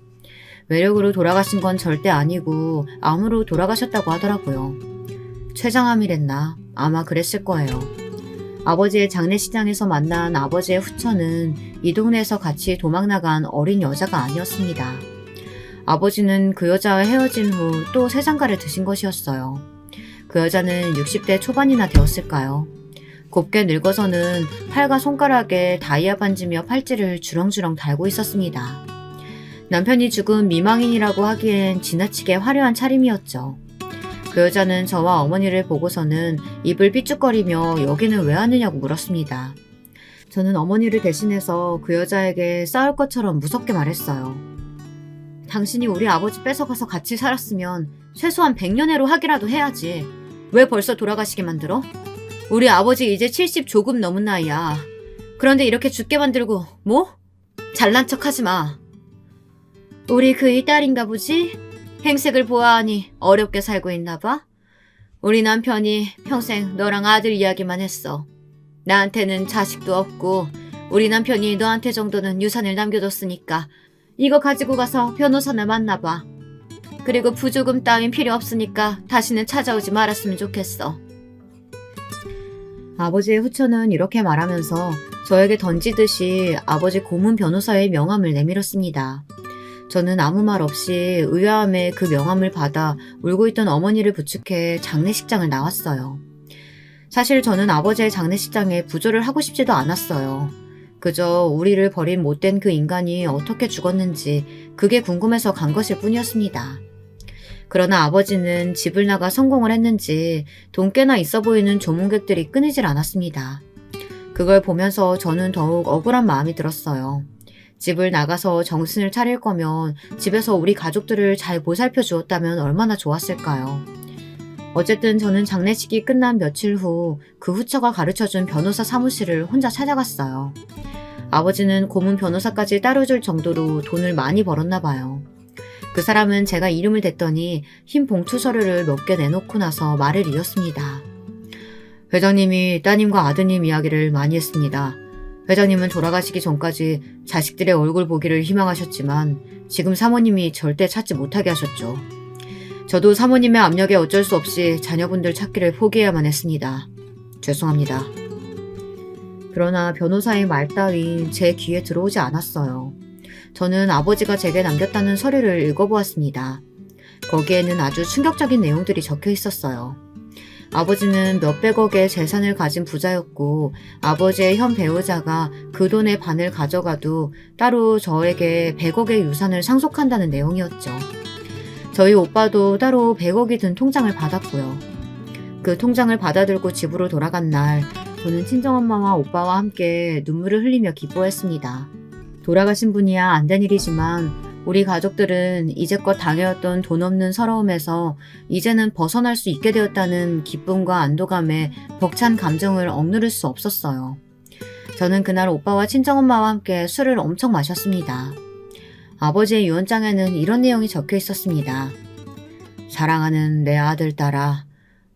외력으로 돌아가신 건 절대 아니고 암으로 돌아가셨다고 하더라고요. 췌장암이랬나? 아마 그랬을 거예요. 아버지의 장례식장에서 만난 아버지의 후처는 이 동네에서 같이 도망나간 어린 여자가 아니었습니다. 아버지는 그 여자와 헤어진 후 또 새 장가를 드신 것이었어요. 그 여자는 60대 초반이나 되었을까요? 곱게 늙어서는 팔과 손가락에 다이아 반지며 팔찌를 주렁주렁 달고 있었습니다. 남편이 죽은 미망인이라고 하기엔 지나치게 화려한 차림이었죠. 그 여자는 저와 어머니를 보고서는 입을 삐죽거리며 여기는 왜 왔느냐고 물었습니다. 저는 어머니를 대신해서 그 여자에게 싸울 것처럼 무섭게 말했어요. 당신이 우리 아버지 뺏어가서 같이 살았으면 최소한 100년애로 하기라도 해야지. 왜 벌써 돌아가시게 만들어? 우리 아버지 이제 70 조금 넘은 나이야. 그런데 이렇게 죽게 만들고 뭐? 잘난 척하지 마. 우리 그이 딸인가 보지? 행색을 보아하니 어렵게 살고 있나 봐. 우리 남편이 평생 너랑 아들 이야기만 했어. 나한테는 자식도 없고 우리 남편이 너한테 정도는 유산을 남겨뒀으니까 이거 가지고 가서 변호사나 만나봐. 그리고 부조금 따윈 필요 없으니까 다시는 찾아오지 말았으면 좋겠어. 아버지의 후처는 이렇게 말하면서 저에게 던지듯이 아버지 고문 변호사의 명함을 내밀었습니다. 저는 아무 말 없이 의아함에 그 명함을 받아 울고 있던 어머니를 부축해 장례식장을 나왔어요. 사실 저는 아버지의 장례식장에 부조를 하고 싶지도 않았어요. 그저 우리를 버린 못된 그 인간이 어떻게 죽었는지 그게 궁금해서 간 것일 뿐이었습니다. 그러나 아버지는 집을 나가 성공을 했는지 돈 꽤나 있어 보이는 조문객들이 끊이질 않았습니다. 그걸 보면서 저는 더욱 억울한 마음이 들었어요. 집을 나가서 정신을 차릴 거면 집에서 우리 가족들을 잘 보살펴 주었다면 얼마나 좋았을까요? 어쨌든 저는 장례식이 끝난 며칠 후 그 후처가 가르쳐준 변호사 사무실을 혼자 찾아갔어요. 아버지는 고문 변호사까지 따로 줄 정도로 돈을 많이 벌었나 봐요. 그 사람은 제가 이름을 댔더니 흰 봉투 서류를 몇 개 내놓고 나서 말을 이었습니다. 회장님이 따님과 아드님 이야기를 많이 했습니다. 회장님은 돌아가시기 전까지 자식들의 얼굴 보기를 희망하셨지만 지금 사모님이 절대 찾지 못하게 하셨죠. 저도 사모님의 압력에 어쩔 수 없이 자녀분들 찾기를 포기해야만 했습니다. 죄송합니다. 그러나 변호사의 말 따위 제 귀에 들어오지 않았어요. 저는 아버지가 제게 남겼다는 서류를 읽어보았습니다. 거기에는 아주 충격적인 내용들이 적혀 있었어요. 아버지는 몇백억의 재산을 가진 부자였고 아버지의 현 배우자가 그 돈의 반을 가져가도 따로 저에게 100억의 유산을 상속한다는 내용이었죠. 저희 오빠도 따로 100억이 든 통장을 받았고요. 그 통장을 받아들고 집으로 돌아간 날 저는 친정엄마와 오빠와 함께 눈물을 흘리며 기뻐했습니다. 돌아가신 분이야 안 된 일이지만 우리 가족들은 이제껏 당해왔던 돈 없는 서러움에서 이제는 벗어날 수 있게 되었다는 기쁨과 안도감에 벅찬 감정을 억누를 수 없었어요. 저는 그날 오빠와 친정엄마와 함께 술을 엄청 마셨습니다. 아버지의 유언장에는 이런 내용이 적혀 있었습니다. 사랑하는 내 아들 딸아,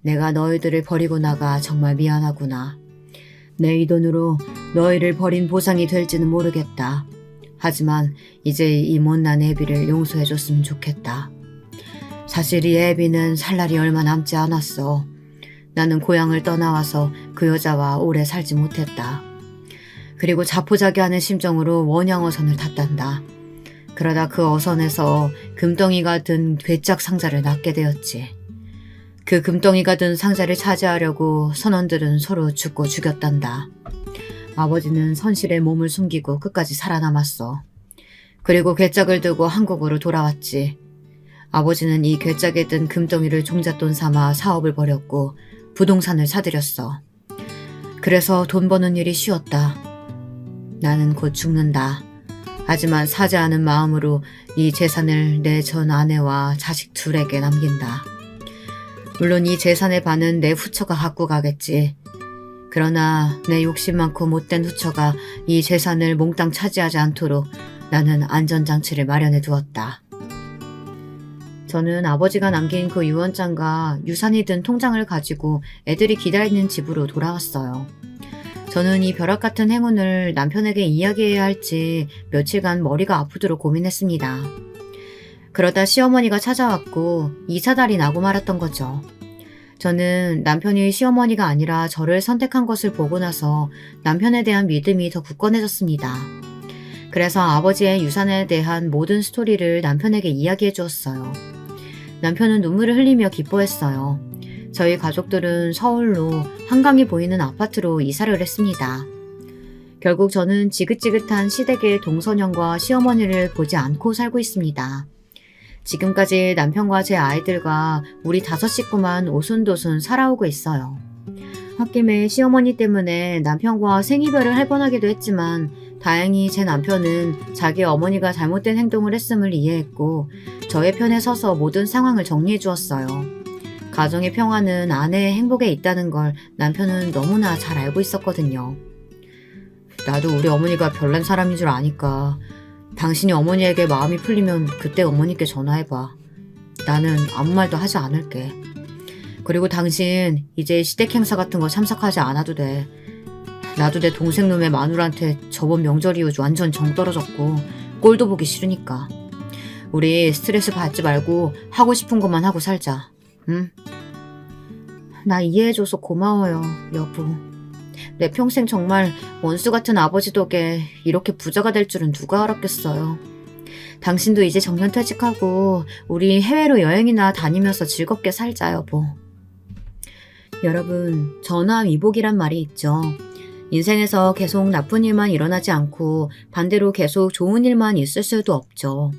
내가 너희들을 버리고 나가 정말 미안하구나. 내 이 돈으로 너희를 버린 보상이 될지는 모르겠다. 하지만 이제 이 못난 애비를 용서해줬으면 좋겠다. 사실 이 애비는 살 날이 얼마 남지 않았어. 나는 고향을 떠나와서 그 여자와 오래 살지 못했다. 그리고 자포자기하는 심정으로 원양어선을 탔단다. 그러다 그 어선에서 금덩이가 든 괴짝 상자를 낚게 되었지. 그 금덩이가 든 상자를 차지하려고 선원들은 서로 죽고 죽였단다. 아버지는 선실에 몸을 숨기고 끝까지 살아남았어. 그리고 괴짝을 들고 한국으로 돌아왔지. 아버지는 이 괴짝에 든 금덩이를 종잣돈 삼아 사업을 벌였고 부동산을 사들였어. 그래서 돈 버는 일이 쉬웠다. 나는 곧 죽는다. 하지만 사죄하는 마음으로 이 재산을 내 전 아내와 자식 둘에게 남긴다. 물론 이 재산의 반은 내 후처가 갖고 가겠지. 그러나 내 욕심 많고 못된 후처가 이 재산을 몽땅 차지하지 않도록 나는 안전장치를 마련해 두었다. 저는 아버지가 남긴 그 유언장과 유산이 든 통장을 가지고 애들이 기다리는 집으로 돌아왔어요. 저는 이 벼락 같은 행운을 남편에게 이야기해야 할지 며칠간 머리가 아프도록 고민했습니다. 그러다 시어머니가 찾아왔고 이사달이 나고 말았던 거죠. 저는 남편이 시어머니가 아니라 저를 선택한 것을 보고 나서 남편에 대한 믿음이 더 굳건해졌습니다. 그래서 아버지의 유산에 대한 모든 스토리를 남편에게 이야기해 주었어요. 남편은 눈물을 흘리며 기뻐했어요. 저희 가족들은 서울로 한강이 보이는 아파트로 이사를 했습니다. 결국 저는 지긋지긋한 시댁의 동서년과 시어머니를 보지 않고 살고 있습니다. 지금까지 남편과 제 아이들과 우리 5 식구만 오순도순 살아오고 있어요. 홧김에 시어머니 때문에 남편과 생이별을 할 뻔하기도 했지만 다행히 제 남편은 자기 어머니가 잘못된 행동을 했음을 이해했고 저의 편에 서서 모든 상황을 정리해 주었어요. 가정의 평화는 아내의 행복에 있다는 걸 남편은 너무나 잘 알고 있었거든요. 나도 우리 어머니가 별난 사람인 줄 아니까 당신이 어머니에게 마음이 풀리면 그때 어머니께 전화해봐. 나는 아무 말도 하지 않을게. 그리고 당신 이제 시댁 행사 같은 거 참석하지 않아도 돼. 나도 내 동생 놈의 마누라한테 저번 명절 이후 완전 정 떨어졌고 꼴도 보기 싫으니까. 우리 스트레스 받지 말고 하고 싶은 것만 하고 살자. 응? 나 이해해줘서 고마워요, 여보. 내 평생 정말 원수 같은 아버지 덕에 이렇게 부자가 될 줄은 누가 알았겠어요. 당신도 이제 정년 퇴직하고 우리 해외로 여행이나 다니면서 즐겁게 살자, 여보. 여러분, 전화위복이란 말이 있죠. 인생에서 계속 나쁜 일만 일어나지 않고 반대로 계속 좋은 일만 있을 수도 없죠.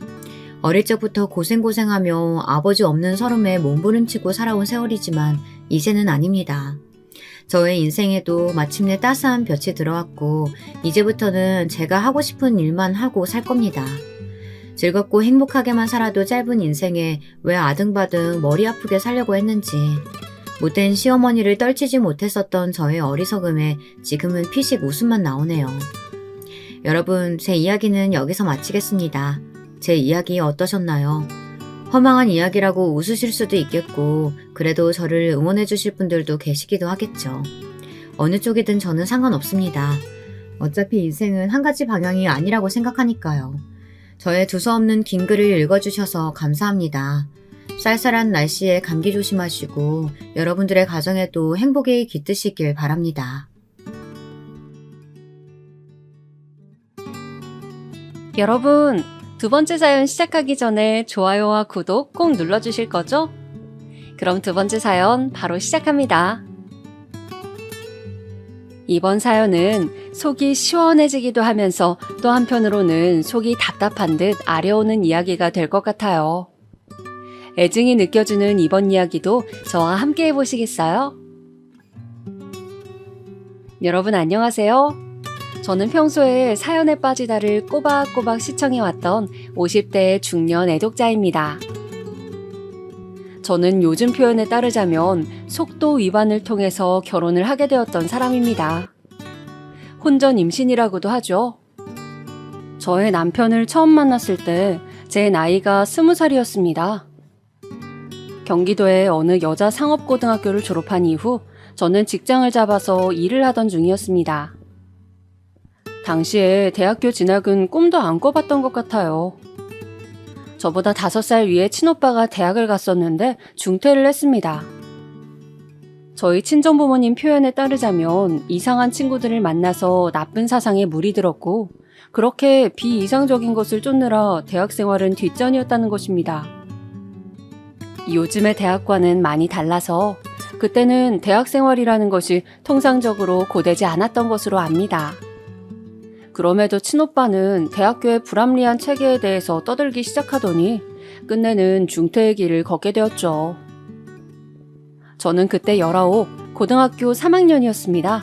어릴 적부터 고생하며 아버지 없는 서름에 몸부림치고 살아온 세월이지만 이제는 아닙니다. 저의 인생에도 마침내 따스한 볕이 들어왔고 이제부터는 제가 하고 싶은 일만 하고 살 겁니다. 즐겁고 행복하게만 살아도 짧은 인생에 왜 아등바등 머리 아프게 살려고 했는지, 못된 시어머니를 떨치지 못했었던 저의 어리석음에 지금은 피식 웃음만 나오네요. 여러분, 제 이야기는 여기서 마치겠습니다. 제 이야기 어떠셨나요? 허망한 이야기라고 웃으실 수도 있겠고 그래도 저를 응원해 주실 분들도 계시기도 하겠죠. 어느 쪽이든 저는 상관없습니다. 어차피 인생은 한 가지 방향이 아니라고 생각하니까요. 저의 두서없는 긴 글을 읽어주셔서 감사합니다. 쌀쌀한 날씨에 감기 조심하시고 여러분들의 가정에도 행복이 깃드시길 바랍니다. 여러분, 두 번째 사연 시작하기 전에 좋아요와 구독 꼭 눌러주실 거죠? 그럼 두 번째 사연 바로 시작합니다. 이번 사연은 속이 시원해지기도 하면서 또 한편으로는 속이 답답한 듯 아려오는 이야기가 될 것 같아요. 애증이 느껴지는 이번 이야기도 저와 함께 해보시겠어요? 여러분 안녕하세요. 저는 평소에 사연에 빠지다를 꼬박꼬박 시청해왔던 50대의 중년 애독자입니다. 저는 요즘 표현에 따르자면 속도 위반을 통해서 결혼을 하게 되었던 사람입니다. 혼전 임신이라고도 하죠. 저의 남편을 처음 만났을 때 제 나이가 20살이었습니다. 경기도의 어느 여자 상업고등학교를 졸업한 이후 저는 직장을 잡아서 일을 하던 중이었습니다. 당시에 대학교 진학은 꿈도 안 꿔봤던 것 같아요. 저보다 5살 위에 친오빠가 대학을 갔었는데 중퇴를 했습니다. 저희 친정부모님 표현에 따르자면 이상한 친구들을 만나서 나쁜 사상에 물이 들었고 그렇게 비이상적인 것을 쫓느라 대학 생활은 뒷전이었다는 것입니다. 요즘의 대학과는 많이 달라서 그때는 대학 생활이라는 것이 통상적으로 고되지 않았던 것으로 압니다. 그럼에도 친오빠는 대학교의 불합리한 체계에 대해서 떠들기 시작하더니 끝내는 중퇴의 길을 걷게 되었죠. 저는 그때 19, 고등학교 3학년이었습니다.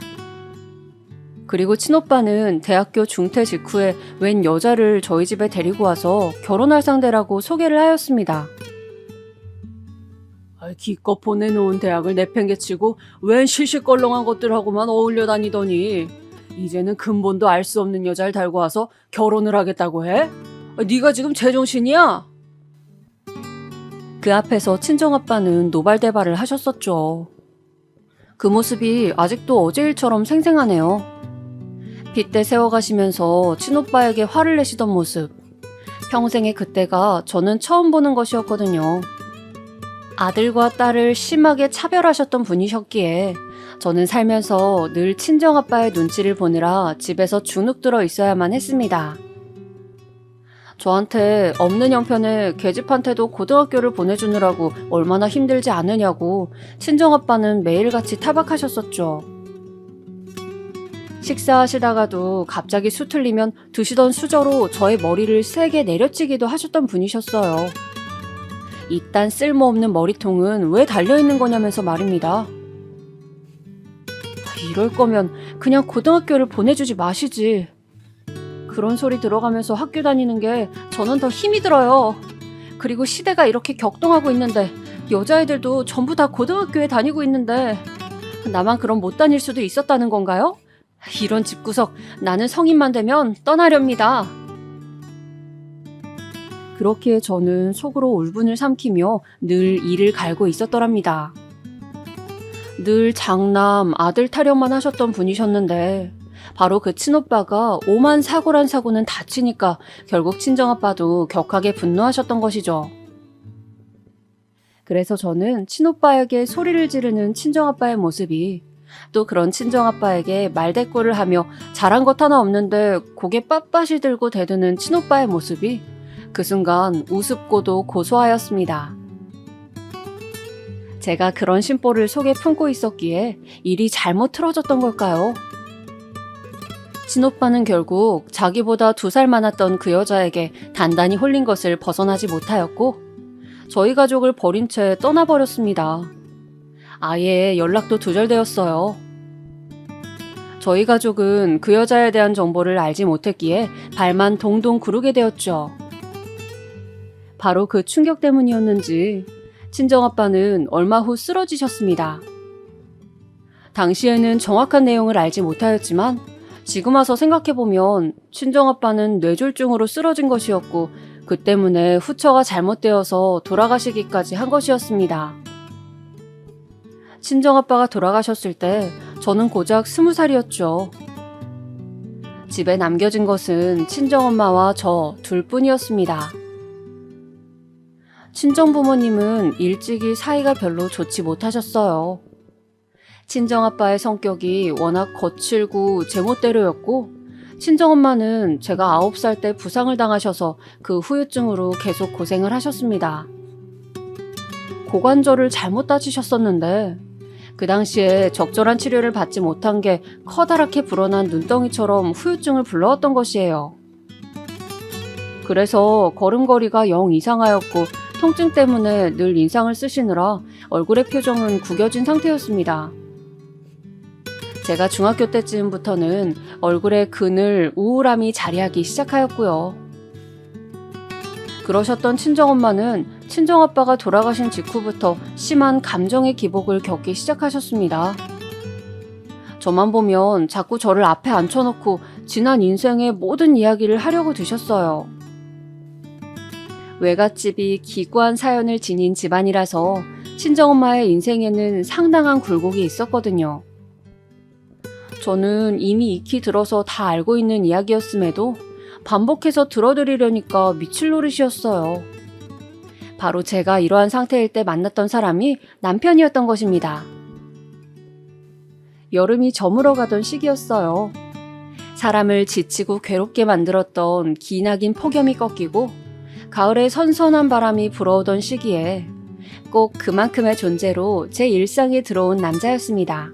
그리고 친오빠는 대학교 중퇴 직후에 웬 여자를 저희 집에 데리고 와서 결혼할 상대라고 소개를 하였습니다. 기껏 보내놓은 대학을 내팽개치고 웬 시시껄렁한 것들하고만 어울려 다니더니 이제는 근본도 알 수 없는 여자를 달고 와서 결혼을 하겠다고 해? 네가 지금 제정신이야? 그 앞에서 친정아빠는 노발대발을 하셨었죠. 그 모습이 아직도 어제 일처럼 생생하네요. 빗대 세워가시면서 친오빠에게 화를 내시던 모습. 평생의 그때가 저는 처음 보는 것이었거든요. 아들과 딸을 심하게 차별하셨던 분이셨기에 저는 살면서 늘 친정아빠의 눈치를 보느라 집에서 주눅 들어 있어야만 했습니다. 저한테 없는 형편에 계집한테도 고등학교를 보내주느라고 얼마나 힘들지 않으냐고 친정아빠는 매일같이 타박하셨었죠. 식사하시다가도 갑자기 수틀리면 드시던 수저로 저의 머리를 세게 내려치기도 하셨던 분이셨어요. 이딴 쓸모없는 머리통은 왜 달려있는 거냐면서 말입니다. 이럴 거면 그냥 고등학교를 보내주지 마시지. 그런 소리 들어가면서 학교 다니는 게 저는 더 힘이 들어요. 그리고 시대가 이렇게 격동하고 있는데 여자애들도 전부 다 고등학교에 다니고 있는데 나만 그럼 못 다닐 수도 있었다는 건가요? 이런 집구석 나는 성인만 되면 떠나렵니다. 그렇기에 저는 속으로 울분을 삼키며 늘 이를 갈고 있었더랍니다. 늘 장남, 아들 타령만 하셨던 분이셨는데 바로 그 친오빠가 오만 사고란 사고는 다치니까 결국 친정아빠도 격하게 분노하셨던 것이죠. 그래서 저는 친오빠에게 소리를 지르는 친정아빠의 모습이 또 그런 친정아빠에게 말대꾸를 하며 잘한 것 하나 없는데 고개 빳빳이 들고 대드는 친오빠의 모습이 그 순간 우습고도 고소하였습니다. 제가 그런 심보를 속에 품고 있었기에 일이 잘못 틀어졌던 걸까요? 친오빠는 결국 자기보다 2살 많았던 그 여자에게 단단히 홀린 것을 벗어나지 못하였고 저희 가족을 버린 채 떠나버렸습니다. 아예 연락도 두절되었어요. 저희 가족은 그 여자에 대한 정보를 알지 못했기에 발만 동동 구르게 되었죠. 바로 그 충격 때문이었는지 친정아빠는 얼마 후 쓰러지셨습니다. 당시에는 정확한 내용을 알지 못하였지만 지금 와서 생각해보면 친정아빠는 뇌졸중으로 쓰러진 것이었고 그 때문에 후처가 잘못되어서 돌아가시기까지 한 것이었습니다. 친정아빠가 돌아가셨을 때 저는 고작 20살이었죠. 집에 남겨진 것은 친정엄마와 저 둘뿐이었습니다. 친정부모님은 일찍이 사이가 별로 좋지 못하셨어요. 친정아빠의 성격이 워낙 거칠고 제멋대로였고 친정엄마는 제가 9살 때 부상을 당하셔서 그 후유증으로 계속 고생을 하셨습니다. 고관절을 잘못 다치셨었는데 그 당시에 적절한 치료를 받지 못한 게 커다랗게 불어난 눈덩이처럼 후유증을 불러왔던 것이에요. 그래서 걸음걸이가 영 이상하였고 통증 때문에 늘 인상을 쓰시느라 얼굴의 표정은 구겨진 상태였습니다. 제가 중학교 때쯤부터는 얼굴에 그늘, 우울함이 자리하기 시작하였고요. 그러셨던 친정엄마는 친정아빠가 돌아가신 직후부터 심한 감정의 기복을 겪기 시작하셨습니다. 저만 보면 자꾸 저를 앞에 앉혀놓고 지난 인생의 모든 이야기를 하려고 드셨어요. 외갓집이 기구한 사연을 지닌 집안이라서 친정엄마의 인생에는 상당한 굴곡이 있었거든요. 저는 이미 익히 들어서 다 알고 있는 이야기였음에도 반복해서 들어드리려니까 미칠 노릇이었어요. 바로 제가 이러한 상태일 때 만났던 사람이 남편이었던 것입니다. 여름이 저물어가던 시기였어요. 사람을 지치고 괴롭게 만들었던 기나긴 폭염이 꺾이고 가을에 선선한 바람이 불어오던 시기에 꼭 그만큼의 존재로 제 일상에 들어온 남자였습니다.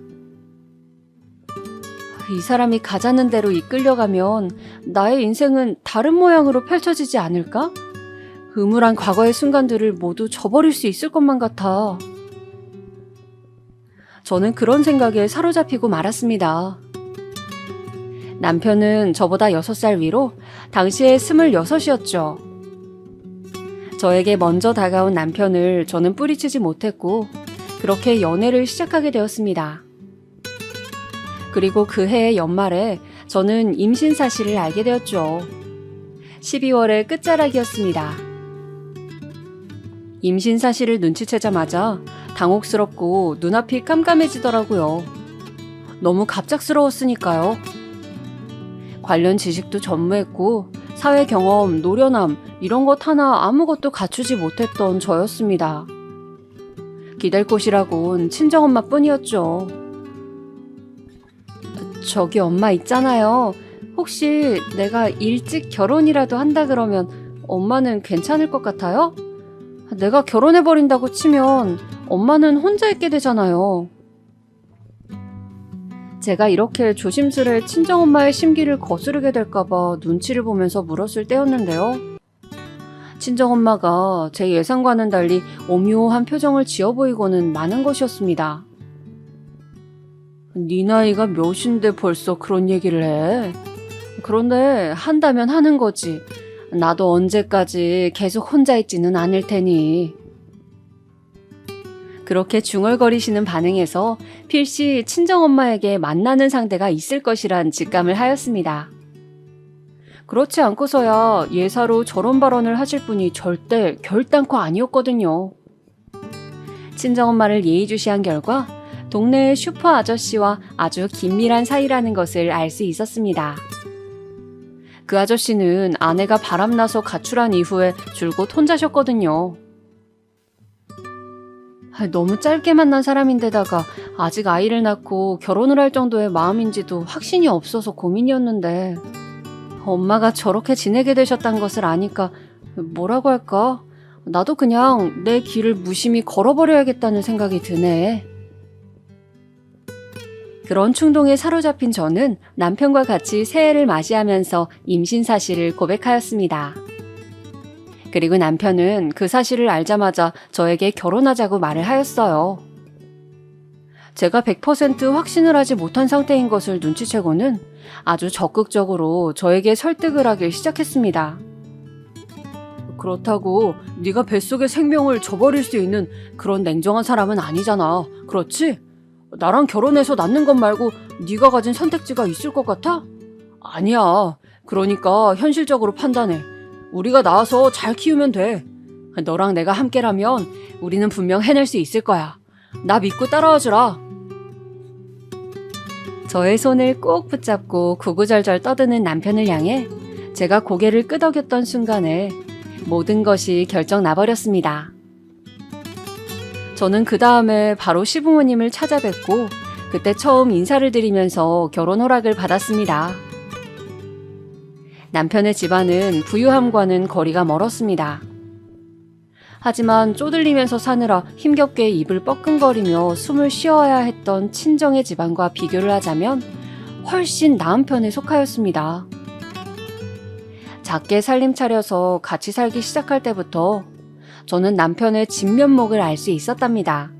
이 사람이 가자는 대로 이끌려가면 나의 인생은 다른 모양으로 펼쳐지지 않을까? 음울한 과거의 순간들을 모두 저버릴 수 있을 것만 같아. 저는 그런 생각에 사로잡히고 말았습니다. 남편은 저보다 6살 위로 당시에 26이었죠. 저에게 먼저 다가온 남편을 저는 뿌리치지 못했고 그렇게 연애를 시작하게 되었습니다. 그리고 그 해의 연말에 저는 임신 사실을 알게 되었죠. 12월의 끝자락이었습니다. 임신 사실을 눈치채자마자 당혹스럽고 눈앞이 깜깜해지더라고요. 너무 갑작스러웠으니까요. 관련 지식도 전무했고 사회 경험, 노련함 이런 것 하나 아무것도 갖추지 못했던 저였습니다. 기댈 곳이라곤 친정엄마뿐이었죠. 저기 엄마 있잖아요. 혹시 내가 일찍 결혼이라도 한다 그러면 엄마는 괜찮을 것 같아요? 내가 결혼해버린다고 치면 엄마는 혼자 있게 되잖아요. 제가 이렇게 조심스레 친정엄마의 심기를 거스르게 될까봐 눈치를 보면서 물었을 때였는데요. 친정엄마가 제 예상과는 달리 오묘한 표정을 지어 보이고는 마는 것이었습니다. 네 나이가 몇인데 벌써 그런 얘기를 해? 그런데 한다면 하는 거지. 나도 언제까지 계속 혼자 있지는 않을 테니. 그렇게 중얼거리시는 반응에서 필시 친정엄마에게 만나는 상대가 있을 것이란 직감을 하였습니다. 그렇지 않고서야 예사로 저런 발언을 하실 분이 절대 결단코 아니었거든요. 친정엄마를 예의주시한 결과 동네의 슈퍼 아저씨와 아주 긴밀한 사이라는 것을 알 수 있었습니다. 그 아저씨는 아내가 바람나서 가출한 이후에 줄곧 혼자셨거든요. 너무 짧게 만난 사람인데다가 아직 아이를 낳고 결혼을 할 정도의 마음인지도 확신이 없어서 고민이었는데 엄마가 저렇게 지내게 되셨다는 것을 아니까 뭐라고 할까? 나도 그냥 내 길을 무심히 걸어버려야겠다는 생각이 드네. 그런 충동에 사로잡힌 저는 남편과 같이 새해를 맞이하면서 임신 사실을 고백하였습니다. 그리고 남편은 그 사실을 알자마자 저에게 결혼하자고 말을 하였어요. 제가 100% 확신을 하지 못한 상태인 것을 눈치채고는 아주 적극적으로 저에게 설득을 하기 시작했습니다. 그렇다고 네가 뱃속의 생명을 저버릴 수 있는 그런 냉정한 사람은 아니잖아. 그렇지? 나랑 결혼해서 낳는 것 말고 네가 가진 선택지가 있을 것 같아? 아니야. 그러니까 현실적으로 판단해. 우리가 낳아서 잘 키우면 돼. 너랑 내가 함께라면 우리는 분명 해낼 수 있을 거야. 나 믿고 따라와주라. 저의 손을 꼭 붙잡고 구구절절 떠드는 남편을 향해 제가 고개를 끄덕였던 순간에 모든 것이 결정 나버렸습니다. 저는 그 다음에 바로 시부모님을 찾아뵙고 그때 처음 인사를 드리면서 결혼 허락을 받았습니다. 남편의 집안은 부유함과는 거리가 멀었습니다. 하지만 쪼들리면서 사느라 힘겹게 입을 뻐끔거리며 숨을 쉬어야 했던 친정의 집안과 비교를 하자면 훨씬 나은 편에 속하였습니다. 작게 살림 차려서 같이 살기 시작할 때부터 저는 남편의 진면목을 알 수 있었답니다.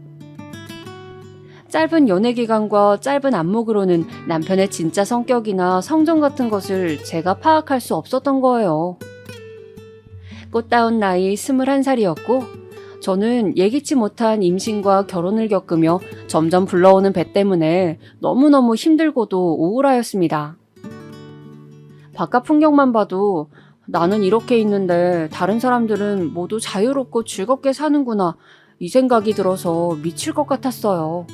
짧은 연애 기간과 짧은 안목으로는 남편의 진짜 성격이나 성정 같은 것을 제가 파악할 수 없었던 거예요. 꽃다운 나이 21살이었고 저는 예기치 못한 임신과 결혼을 겪으며 점점 불러오는 배 때문에 너무너무 힘들고도 우울하였습니다. 바깥 풍경만 봐도 나는 이렇게 있는데 다른 사람들은 모두 자유롭고 즐겁게 사는구나 이 생각이 들어서 미칠 것 같았어요.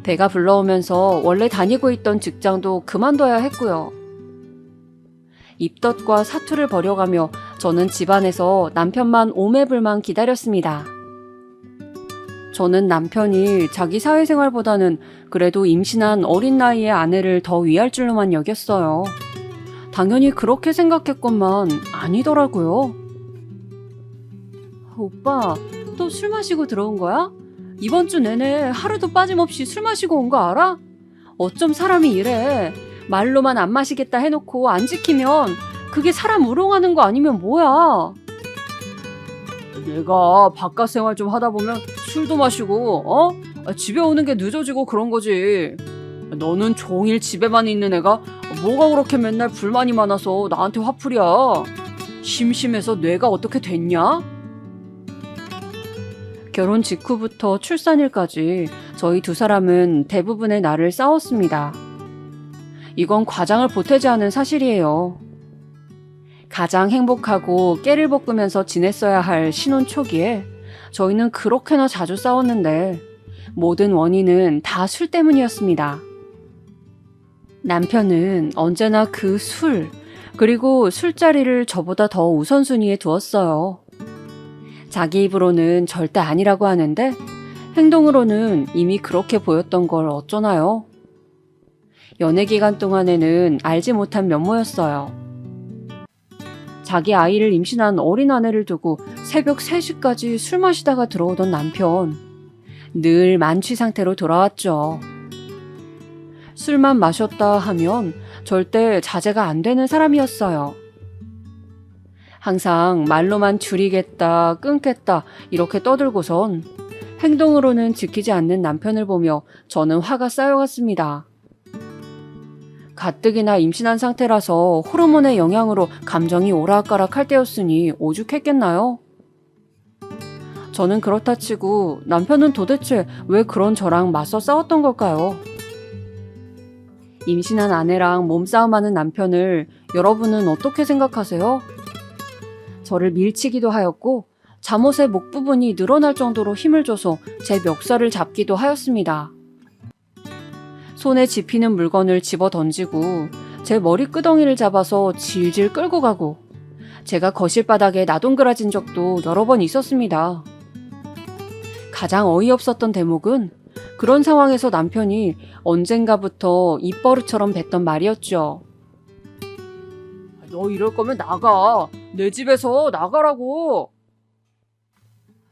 배가 불러오면서 원래 다니고 있던 직장도 그만둬야 했고요. 입덧과 사투를 벌여가며 저는 집안에서 남편만 오매불만 기다렸습니다. 저는 남편이 자기 사회생활보다는 그래도 임신한 어린 나이의 아내를 더 위할 줄로만 여겼어요. 당연히 그렇게 생각했건만 아니더라고요. 오빠, 또 술 마시고 들어온 거야? 이번 주 내내 하루도 빠짐없이 술 마시고 온 거 알아? 어쩜 사람이 이래. 말로만 안 마시겠다 해놓고 안 지키면 그게 사람 우롱하는 거 아니면 뭐야? 내가 바깥 생활 좀 하다 보면 술도 마시고 집에 오는 게 늦어지고 그런 거지. 너는 종일 집에만 있는 애가 뭐가 그렇게 맨날 불만이 많아서 나한테 화풀이야. 심심해서 뇌가 어떻게 됐냐? 결혼 직후부터 출산일까지 저희 두 사람은 대부분의 날을 싸웠습니다. 이건 과장을 보태지 않은 사실이에요. 가장 행복하고 깨를 볶으면서 지냈어야 할 신혼 초기에 저희는 그렇게나 자주 싸웠는데 모든 원인은 다 술 때문이었습니다. 남편은 언제나 그 술, 그리고 술자리를 저보다 더 우선순위에 두었어요. 자기 입으로는 절대 아니라고 하는데 행동으로는 이미 그렇게 보였던 걸 어쩌나요? 연애 기간 동안에는 알지 못한 면모였어요. 자기 아이를 임신한 어린 아내를 두고 새벽 3시까지 술 마시다가 들어오던 남편. 늘 만취 상태로 돌아왔죠. 술만 마셨다 하면 절대 자제가 안 되는 사람이었어요. 항상 말로만 줄이겠다, 끊겠다 이렇게 떠들고선 행동으로는 지키지 않는 남편을 보며 저는 화가 쌓여갔습니다. 가뜩이나 임신한 상태라서 호르몬의 영향으로 감정이 오락가락할 때였으니 오죽했겠나요? 저는 그렇다 치고 남편은 도대체 왜 그런 저랑 맞서 싸웠던 걸까요? 임신한 아내랑 몸싸움하는 남편을 여러분은 어떻게 생각하세요? 저를 밀치기도 하였고 잠옷의 목 부분이 늘어날 정도로 힘을 줘서 제 멱살을 잡기도 하였습니다. 손에 집히는 물건을 집어 던지고 제 머리끄덩이를 잡아서 질질 끌고 가고 제가 거실 바닥에 나동그라진 적도 여러 번 있었습니다. 가장 어이없었던 대목은 그런 상황에서 남편이 언젠가부터 입버릇처럼 뱉던 말이었죠. 너 이럴 거면 나가. 내 집에서 나가라고.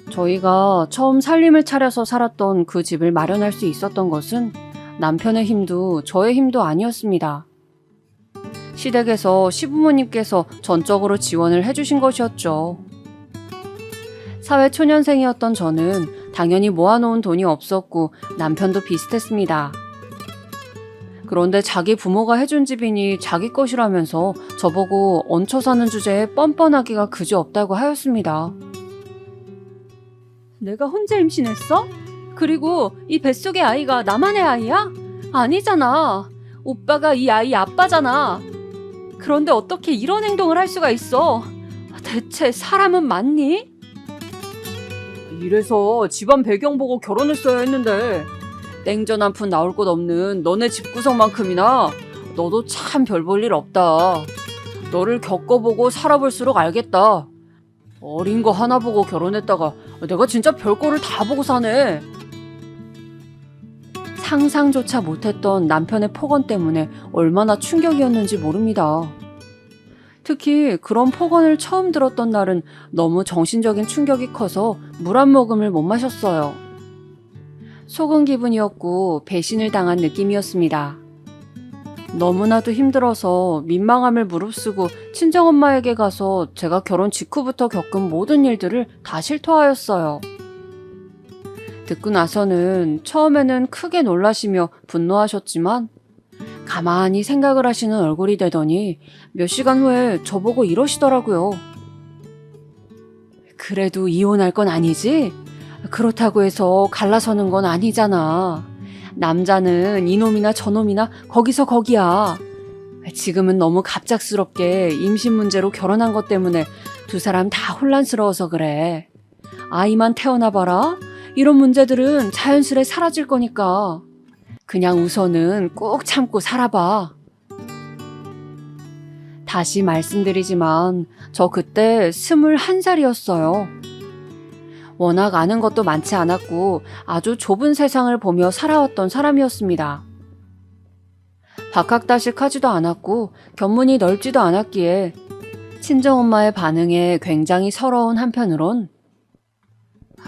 저희가 처음 살림을 차려서 살았던 그 집을 마련할 수 있었던 것은 남편의 힘도 저의 힘도 아니었습니다. 시댁에서 시부모님께서 전적으로 지원을 해주신 것이었죠. 사회초년생이었던 저는 당연히 모아놓은 돈이 없었고 남편도 비슷했습니다. 그런데 자기 부모가 해준 집이니 자기 것이라면서 저보고 얹혀 사는 주제에 뻔뻔하기가 그지없다고 하였습니다. 내가 혼자 임신했어? 그리고 이 뱃속의 아이가 나만의 아이야? 아니잖아. 오빠가 이 아이 아빠잖아. 그런데 어떻게 이런 행동을 할 수가 있어? 대체 사람은 맞니? 이래서 집안 배경 보고 결혼했어야 했는데 땡전 한 푼 나올 곳 없는 너네 집구석만큼이나 너도 참 별 볼 일 없다. 너를 겪어보고 살아볼수록 알겠다. 어린 거 하나 보고 결혼했다가 내가 진짜 별거를 다 보고 사네. 상상조차 못했던 남편의 폭언 때문에 얼마나 충격이었는지 모릅니다. 특히 그런 폭언을 처음 들었던 날은 너무 정신적인 충격이 커서 물 한 모금을 못 마셨어요. 속은 기분이었고 배신을 당한 느낌이었습니다. 너무나도 힘들어서 민망함을 무릅쓰고 친정엄마에게 가서 제가 결혼 직후부터 겪은 모든 일들을 다 실토하였어요. 듣고 나서는 처음에는 크게 놀라시며 분노하셨지만 가만히 생각을 하시는 얼굴이 되더니 몇 시간 후에 저보고 이러시더라고요. 그래도 이혼할 건 아니지? 그렇다고 해서 갈라서는 건 아니잖아. 남자는 이놈이나 저놈이나 거기서 거기야. 지금은 너무 갑작스럽게 임신 문제로 결혼한 것 때문에 두 사람 다 혼란스러워서 그래. 아이만 태어나봐라. 이런 문제들은 자연스레 사라질 거니까. 그냥 우선은 꾹 참고 살아봐. 다시 말씀드리지만 저 그때 21살이었어요. 워낙 아는 것도 많지 않았고 아주 좁은 세상을 보며 살아왔던 사람이었습니다. 박학다식하지도 않았고 견문이 넓지도 않았기에 친정엄마의 반응에 굉장히 서러운 한편으론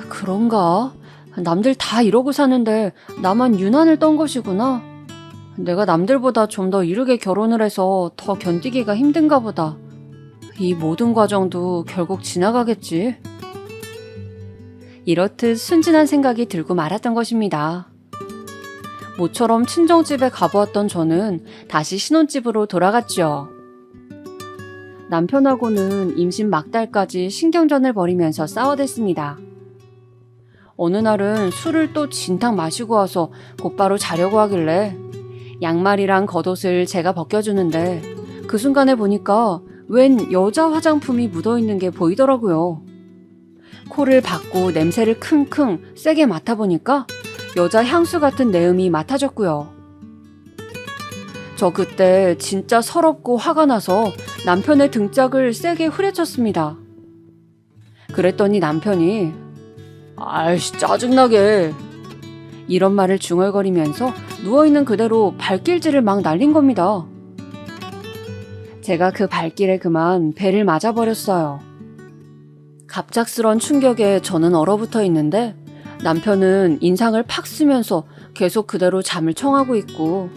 그런가? 남들 다 이러고 사는데 나만 유난을 떤 것이구나. 내가 남들보다 좀 더 이르게 결혼을 해서 더 견디기가 힘든가 보다. 이 모든 과정도 결국 지나가겠지. 이렇듯 순진한 생각이 들고 말았던 것입니다. 모처럼 친정집에 가보았던 저는 다시 신혼집으로 돌아갔죠. 남편하고는 임신 막달까지 신경전을 벌이면서 싸워댔습니다. 어느 날은 술을 또 진탕 마시고 와서 곧바로 자려고 하길래 양말이랑 겉옷을 제가 벗겨주는데 그 순간에 보니까 웬 여자 화장품이 묻어있는 게 보이더라고요. 코를 박고 냄새를 킁킁 세게 맡아보니까 여자 향수 같은 내음이 맡아졌고요. 저 그때 진짜 서럽고 화가 나서 남편의 등짝을 세게 후려쳤습니다. 그랬더니 남편이 아이씨 짜증나게 이런 말을 중얼거리면서 누워있는 그대로 발길질을 막 날린 겁니다. 제가 그 발길에 그만 배를 맞아버렸어요. 갑작스런 충격에 저는 얼어붙어 있는데 남편은 인상을 팍 쓰면서 계속 그대로 잠을 청하고 있고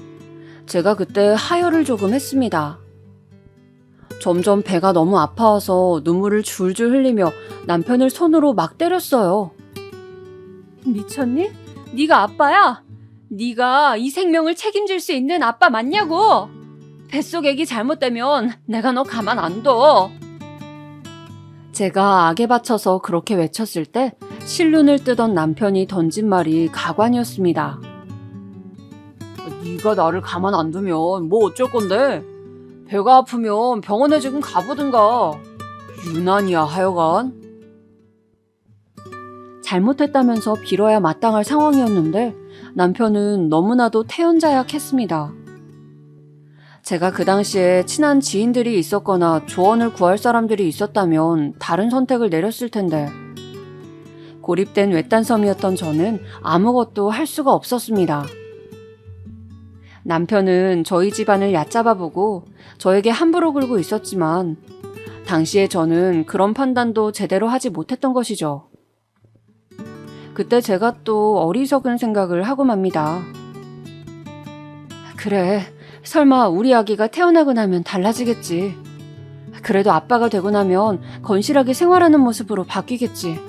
제가 그때 하혈을 조금 했습니다. 점점 배가 너무 아파와서 눈물을 줄줄 흘리며 남편을 손으로 막 때렸어요. 미쳤니? 네가 아빠야? 네가 이 생명을 책임질 수 있는 아빠 맞냐고? 뱃속 애기 잘못되면 내가 너 가만 안 둬. 제가 악에 받쳐서 그렇게 외쳤을 때 실눈을 뜨던 남편이 던진 말이 가관이었습니다. 네가 나를 가만 안 두면 뭐 어쩔 건데? 배가 아프면 병원에 지금 가보든가. 유난이야 하여간. 잘못했다면서 빌어야 마땅할 상황이었는데 남편은 너무나도 태연자약했습니다. 제가 그 당시에 친한 지인들이 있었거나 조언을 구할 사람들이 있었다면 다른 선택을 내렸을 텐데 고립된 외딴섬이었던 저는 아무것도 할 수가 없었습니다. 남편은 저희 집안을 얕잡아보고 저에게 함부로 굴고 있었지만 당시에 저는 그런 판단도 제대로 하지 못했던 것이죠. 그때 제가 또 어리석은 생각을 하고 맙니다. 그래, 설마 우리 아기가 태어나고 나면 달라지겠지. 그래도 아빠가 되고 나면 건실하게 생활하는 모습으로 바뀌겠지.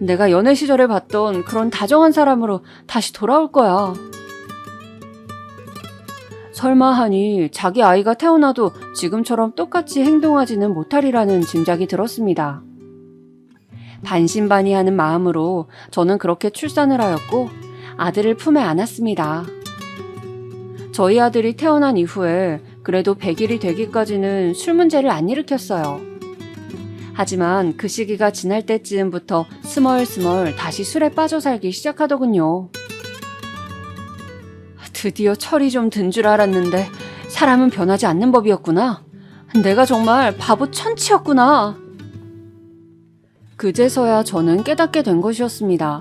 내가 연애 시절에 봤던 그런 다정한 사람으로 다시 돌아올 거야. 설마 하니 자기 아이가 태어나도 지금처럼 똑같이 행동하지는 못하리라는 짐작이 들었습니다. 반신반의하는 마음으로 저는 그렇게 출산을 하였고 아들을 품에 안았습니다. 저희 아들이 태어난 이후에 그래도 100일이 되기까지는 술 문제를 안 일으켰어요. 하지만 그 시기가 지날 때쯤부터 스멀스멀 다시 술에 빠져 살기 시작하더군요. 드디어 철이 좀 든 줄 알았는데 사람은 변하지 않는 법이었구나. 내가 정말 바보 천치였구나. 그제서야 저는 깨닫게 된 것이었습니다.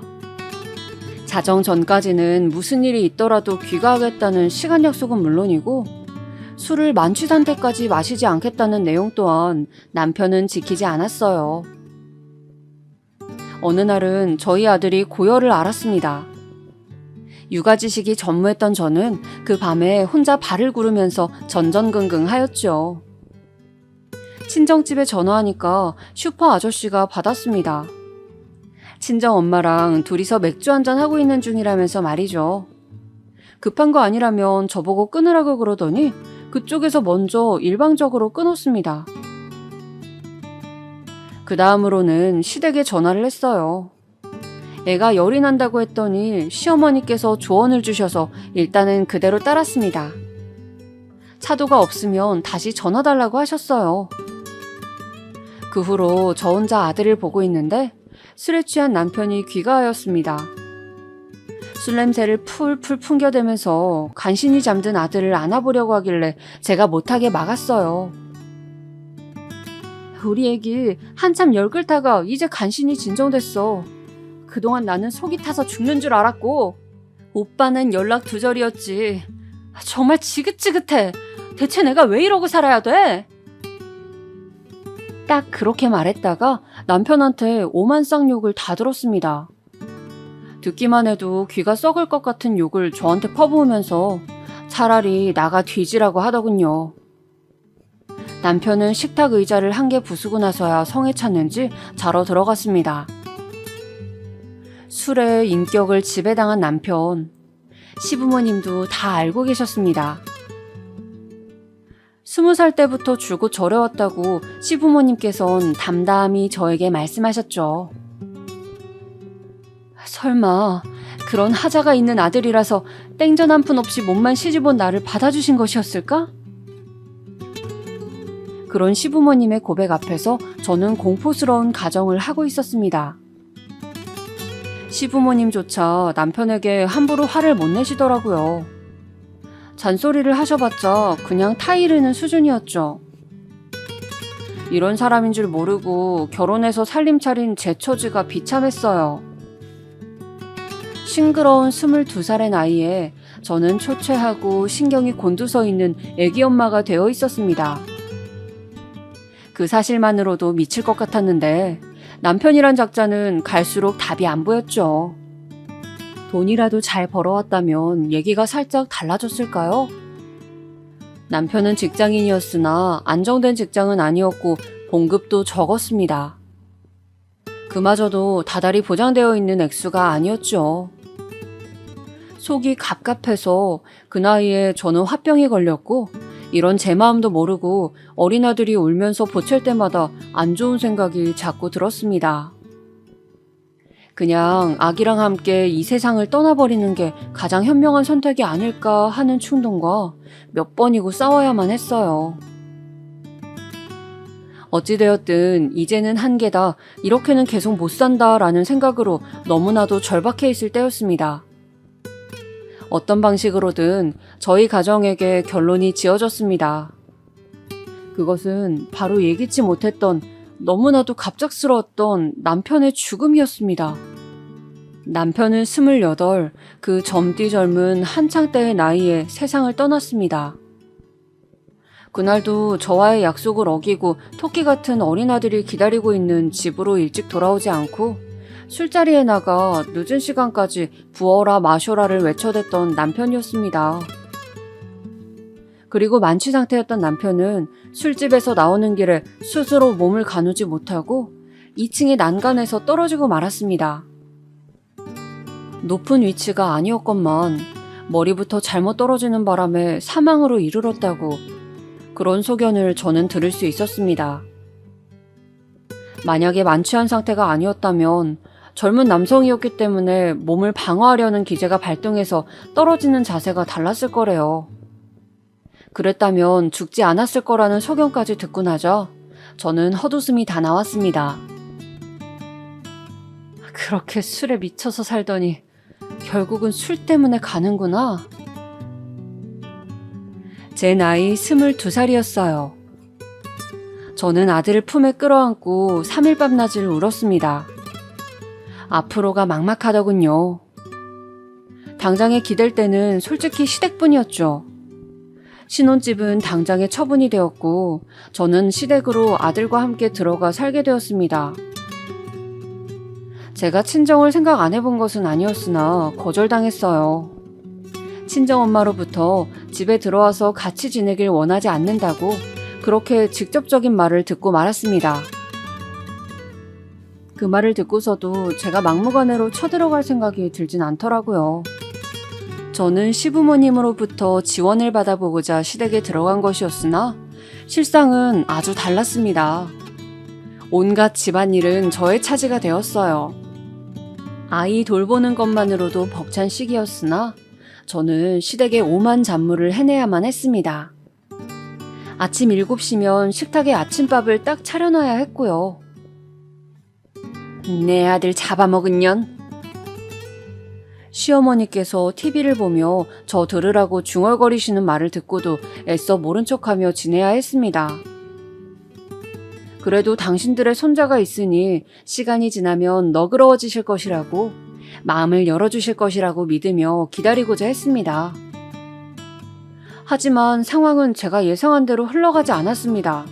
자정 전까지는 무슨 일이 있더라도 귀가하겠다는 시간 약속은 물론이고 술을 만취상태까지 마시지 않겠다는 내용 또한 남편은 지키지 않았어요. 어느 날은 저희 아들이 고열을 앓았습니다. 육아지식이 전무했던 저는 그 밤에 혼자 발을 구르면서 전전긍긍하였죠. 친정집에 전화하니까 슈퍼 아저씨가 받았습니다. 친정 엄마랑 둘이서 맥주 한잔 하고 있는 중이라면서 말이죠. 급한 거 아니라면 저보고 끊으라고 그러더니 그쪽에서 먼저 일방적으로 끊었습니다. 그 다음으로는 시댁에 전화를 했어요. 애가 열이 난다고 했더니 시어머니께서 조언을 주셔서 일단은 그대로 따랐습니다. 차도가 없으면 다시 전화 달라고 하셨어요. 그 후로 저 혼자 아들을 보고 있는데 술에 취한 남편이 귀가하였습니다. 술 냄새를 풀풀 풍겨대면서 간신히 잠든 아들을 안아보려고 하길래 제가 못하게 막았어요. 우리 애기 한참 열 끓다가 이제 간신히 진정됐어. 그동안 나는 속이 타서 죽는 줄 알았고 오빠는 연락 두절이었지. 정말 지긋지긋해. 대체 내가 왜 이러고 살아야 돼? 딱 그렇게 말했다가 남편한테 오만쌍욕을 다 들었습니다. 듣기만 해도 귀가 썩을 것 같은 욕을 저한테 퍼부으면서 차라리 나가 뒤지라고 하더군요. 남편은 식탁 의자를 한 개 부수고 나서야 성에 찼는지 자러 들어갔습니다. 술에 인격을 지배당한 남편, 시부모님도 다 알고 계셨습니다. 20살 때부터 줄곧 절해왔다고 시부모님께선 담담히 저에게 말씀하셨죠. 설마 그런 하자가 있는 아들이라서 땡전 한 푼 없이 몸만 시집온 나를 받아주신 것이었을까? 그런 시부모님의 고백 앞에서 저는 공포스러운 가정을 하고 있었습니다. 시부모님조차 남편에게 함부로 화를 못 내시더라고요. 잔소리를 하셔봤자 그냥 타이르는 수준이었죠. 이런 사람인 줄 모르고 결혼해서 살림 차린 제 처지가 비참했어요. 싱그러운 22살의 나이에 저는 초췌하고 신경이 곤두서 있는 애기 엄마가 되어 있었습니다. 그 사실만으로도 미칠 것 같았는데 남편이란 작자는 갈수록 답이 안 보였죠. 돈이라도 잘 벌어왔다면 얘기가 살짝 달라졌을까요? 남편은 직장인이었으나 안정된 직장은 아니었고 봉급도 적었습니다. 그마저도 다달이 보장되어 있는 액수가 아니었죠. 속이 갑갑해서 그 나이에 저는 화병이 걸렸고 이런 제 마음도 모르고 어린아들이 울면서 보챌 때마다 안 좋은 생각이 자꾸 들었습니다. 그냥 아기랑 함께 이 세상을 떠나버리는 게 가장 현명한 선택이 아닐까 하는 충동과 몇 번이고 싸워야만 했어요. 어찌되었든 이제는 한계다, 이렇게는 계속 못 산다 라는 생각으로 너무나도 절박해 있을 때였습니다. 어떤 방식으로든 저희 가정에게 결론이 지어졌습니다. 그것은 바로 예기치 못했던 너무나도 갑작스러웠던 남편의 죽음이었습니다. 남편은 28, 그 젊디 젊은 한창 때의 나이에 세상을 떠났습니다. 그날도 저와의 약속을 어기고 토끼 같은 어린아들이 기다리고 있는 집으로 일찍 돌아오지 않고 술자리에 나가 늦은 시간까지 부어라 마셔라를 외쳐댔던 남편이었습니다. 그리고 만취 상태였던 남편은 술집에서 나오는 길에 스스로 몸을 가누지 못하고 2층의 난간에서 떨어지고 말았습니다. 높은 위치가 아니었건만 머리부터 잘못 떨어지는 바람에 사망으로 이르렀다고 그런 소견을 저는 들을 수 있었습니다. 만약에 만취한 상태가 아니었다면 젊은 남성이었기 때문에 몸을 방어하려는 기제가 발동해서 떨어지는 자세가 달랐을 거래요. 그랬다면 죽지 않았을 거라는 소견까지 듣고 나자 저는 헛웃음이 다 나왔습니다. 그렇게 술에 미쳐서 살더니 결국은 술 때문에 가는구나. 제 나이 22살이었어요. 저는 아들을 품에 끌어안고 3일 밤낮을 울었습니다. 앞으로가 막막하더군요. 당장에 기댈 때는 솔직히 시댁뿐이었죠. 신혼집은 당장에 처분이 되었고 저는 시댁으로 아들과 함께 들어가 살게 되었습니다. 제가 친정을 생각 안 해본 것은 아니었으나 거절당했어요. 친정엄마로부터 집에 들어와서 같이 지내길 원하지 않는다고 그렇게 직접적인 말을 듣고 말았습니다. 그 말을 듣고서도 제가 막무가내로 쳐들어갈 생각이 들진 않더라고요. 저는 시부모님으로부터 지원을 받아보고자 시댁에 들어간 것이었으나 실상은 아주 달랐습니다. 온갖 집안일은 저의 차지가 되었어요. 아이 돌보는 것만으로도 벅찬 시기였으나 저는 시댁의 오만 잡무를 해내야만 했습니다. 아침 7시면 식탁에 아침밥을 딱 차려놔야 했고요. 내 아들 잡아먹은 년. 시어머니께서 TV를 보며 저 들으라고 중얼거리시는 말을 듣고도 애써 모른 척하며 지내야 했습니다. 그래도 당신들의 손자가 있으니 시간이 지나면 너그러워지실 것이라고, 마음을 열어주실 것이라고 믿으며 기다리고자 했습니다. 하지만 상황은 제가 예상한 대로 흘러가지 않았습니다.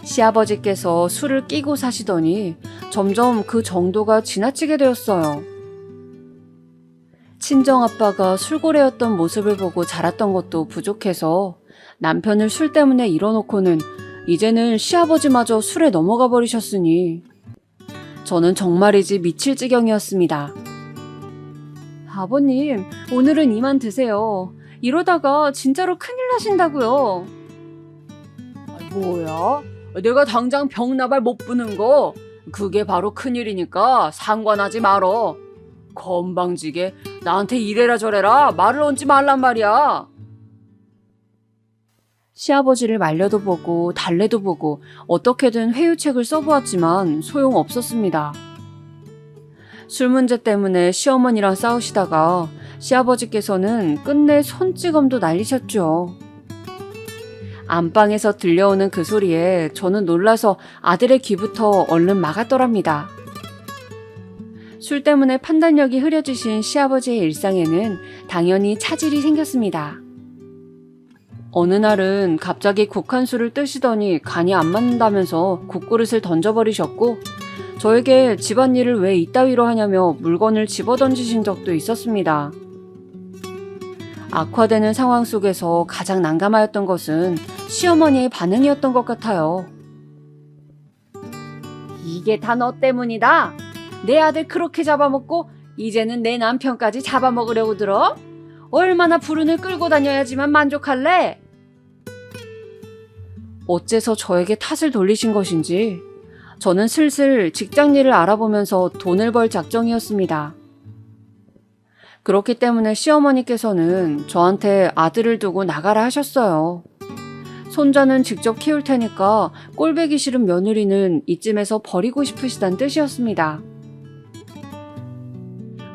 시아버지께서 술을 끼고 사시더니 점점 그 정도가 지나치게 되었어요. 친정아빠가 술고래였던 모습을 보고 자랐던 것도 부족해서 남편을 술 때문에 잃어놓고는 이제는 시아버지마저 술에 넘어가 버리셨으니 저는 정말이지 미칠 지경이었습니다. 아버님, 오늘은 이만 드세요. 이러다가 진짜로 큰일 나신다고요. 뭐야? 내가 당장 병나발 못 부는 거 그게 바로 큰일이니까 상관하지 말어. 건방지게 나한테 이래라 저래라 말을 얹지 말란 말이야. 시아버지를 말려도 보고 달래도 보고 어떻게든 회유책을 써보았지만 소용없었습니다. 술 문제 때문에 시어머니랑 싸우시다가 시아버지께서는 끝내 손찌검도 날리셨죠. 안방에서 들려오는 그 소리에 저는 놀라서 아들의 귀부터 얼른 막았더랍니다. 술 때문에 판단력이 흐려지신 시아버지의 일상에는 당연히 차질이 생겼습니다. 어느 날은 갑자기 국한술을 뜨시더니 간이 안 맞는다면서 국그릇을 던져버리셨고 저에게 집안일을 왜 이따위로 하냐며 물건을 집어던지신 적도 있었습니다. 악화되는 상황 속에서 가장 난감하였던 것은 시어머니의 반응이었던 것 같아요. 이게 다 너 때문이다. 내 아들 그렇게 잡아먹고 이제는 내 남편까지 잡아먹으려고 들어? 얼마나 불운을 끌고 다녀야지만 만족할래? 어째서 저에게 탓을 돌리신 것인지 저는 슬슬 직장일을 알아보면서 돈을 벌 작정이었습니다. 그렇기 때문에 시어머니께서는 저한테 아들을 두고 나가라 하셨어요. 손자는 직접 키울 테니까 꼴보기 싫은 며느리는 이쯤에서 버리고 싶으시단 뜻이었습니다.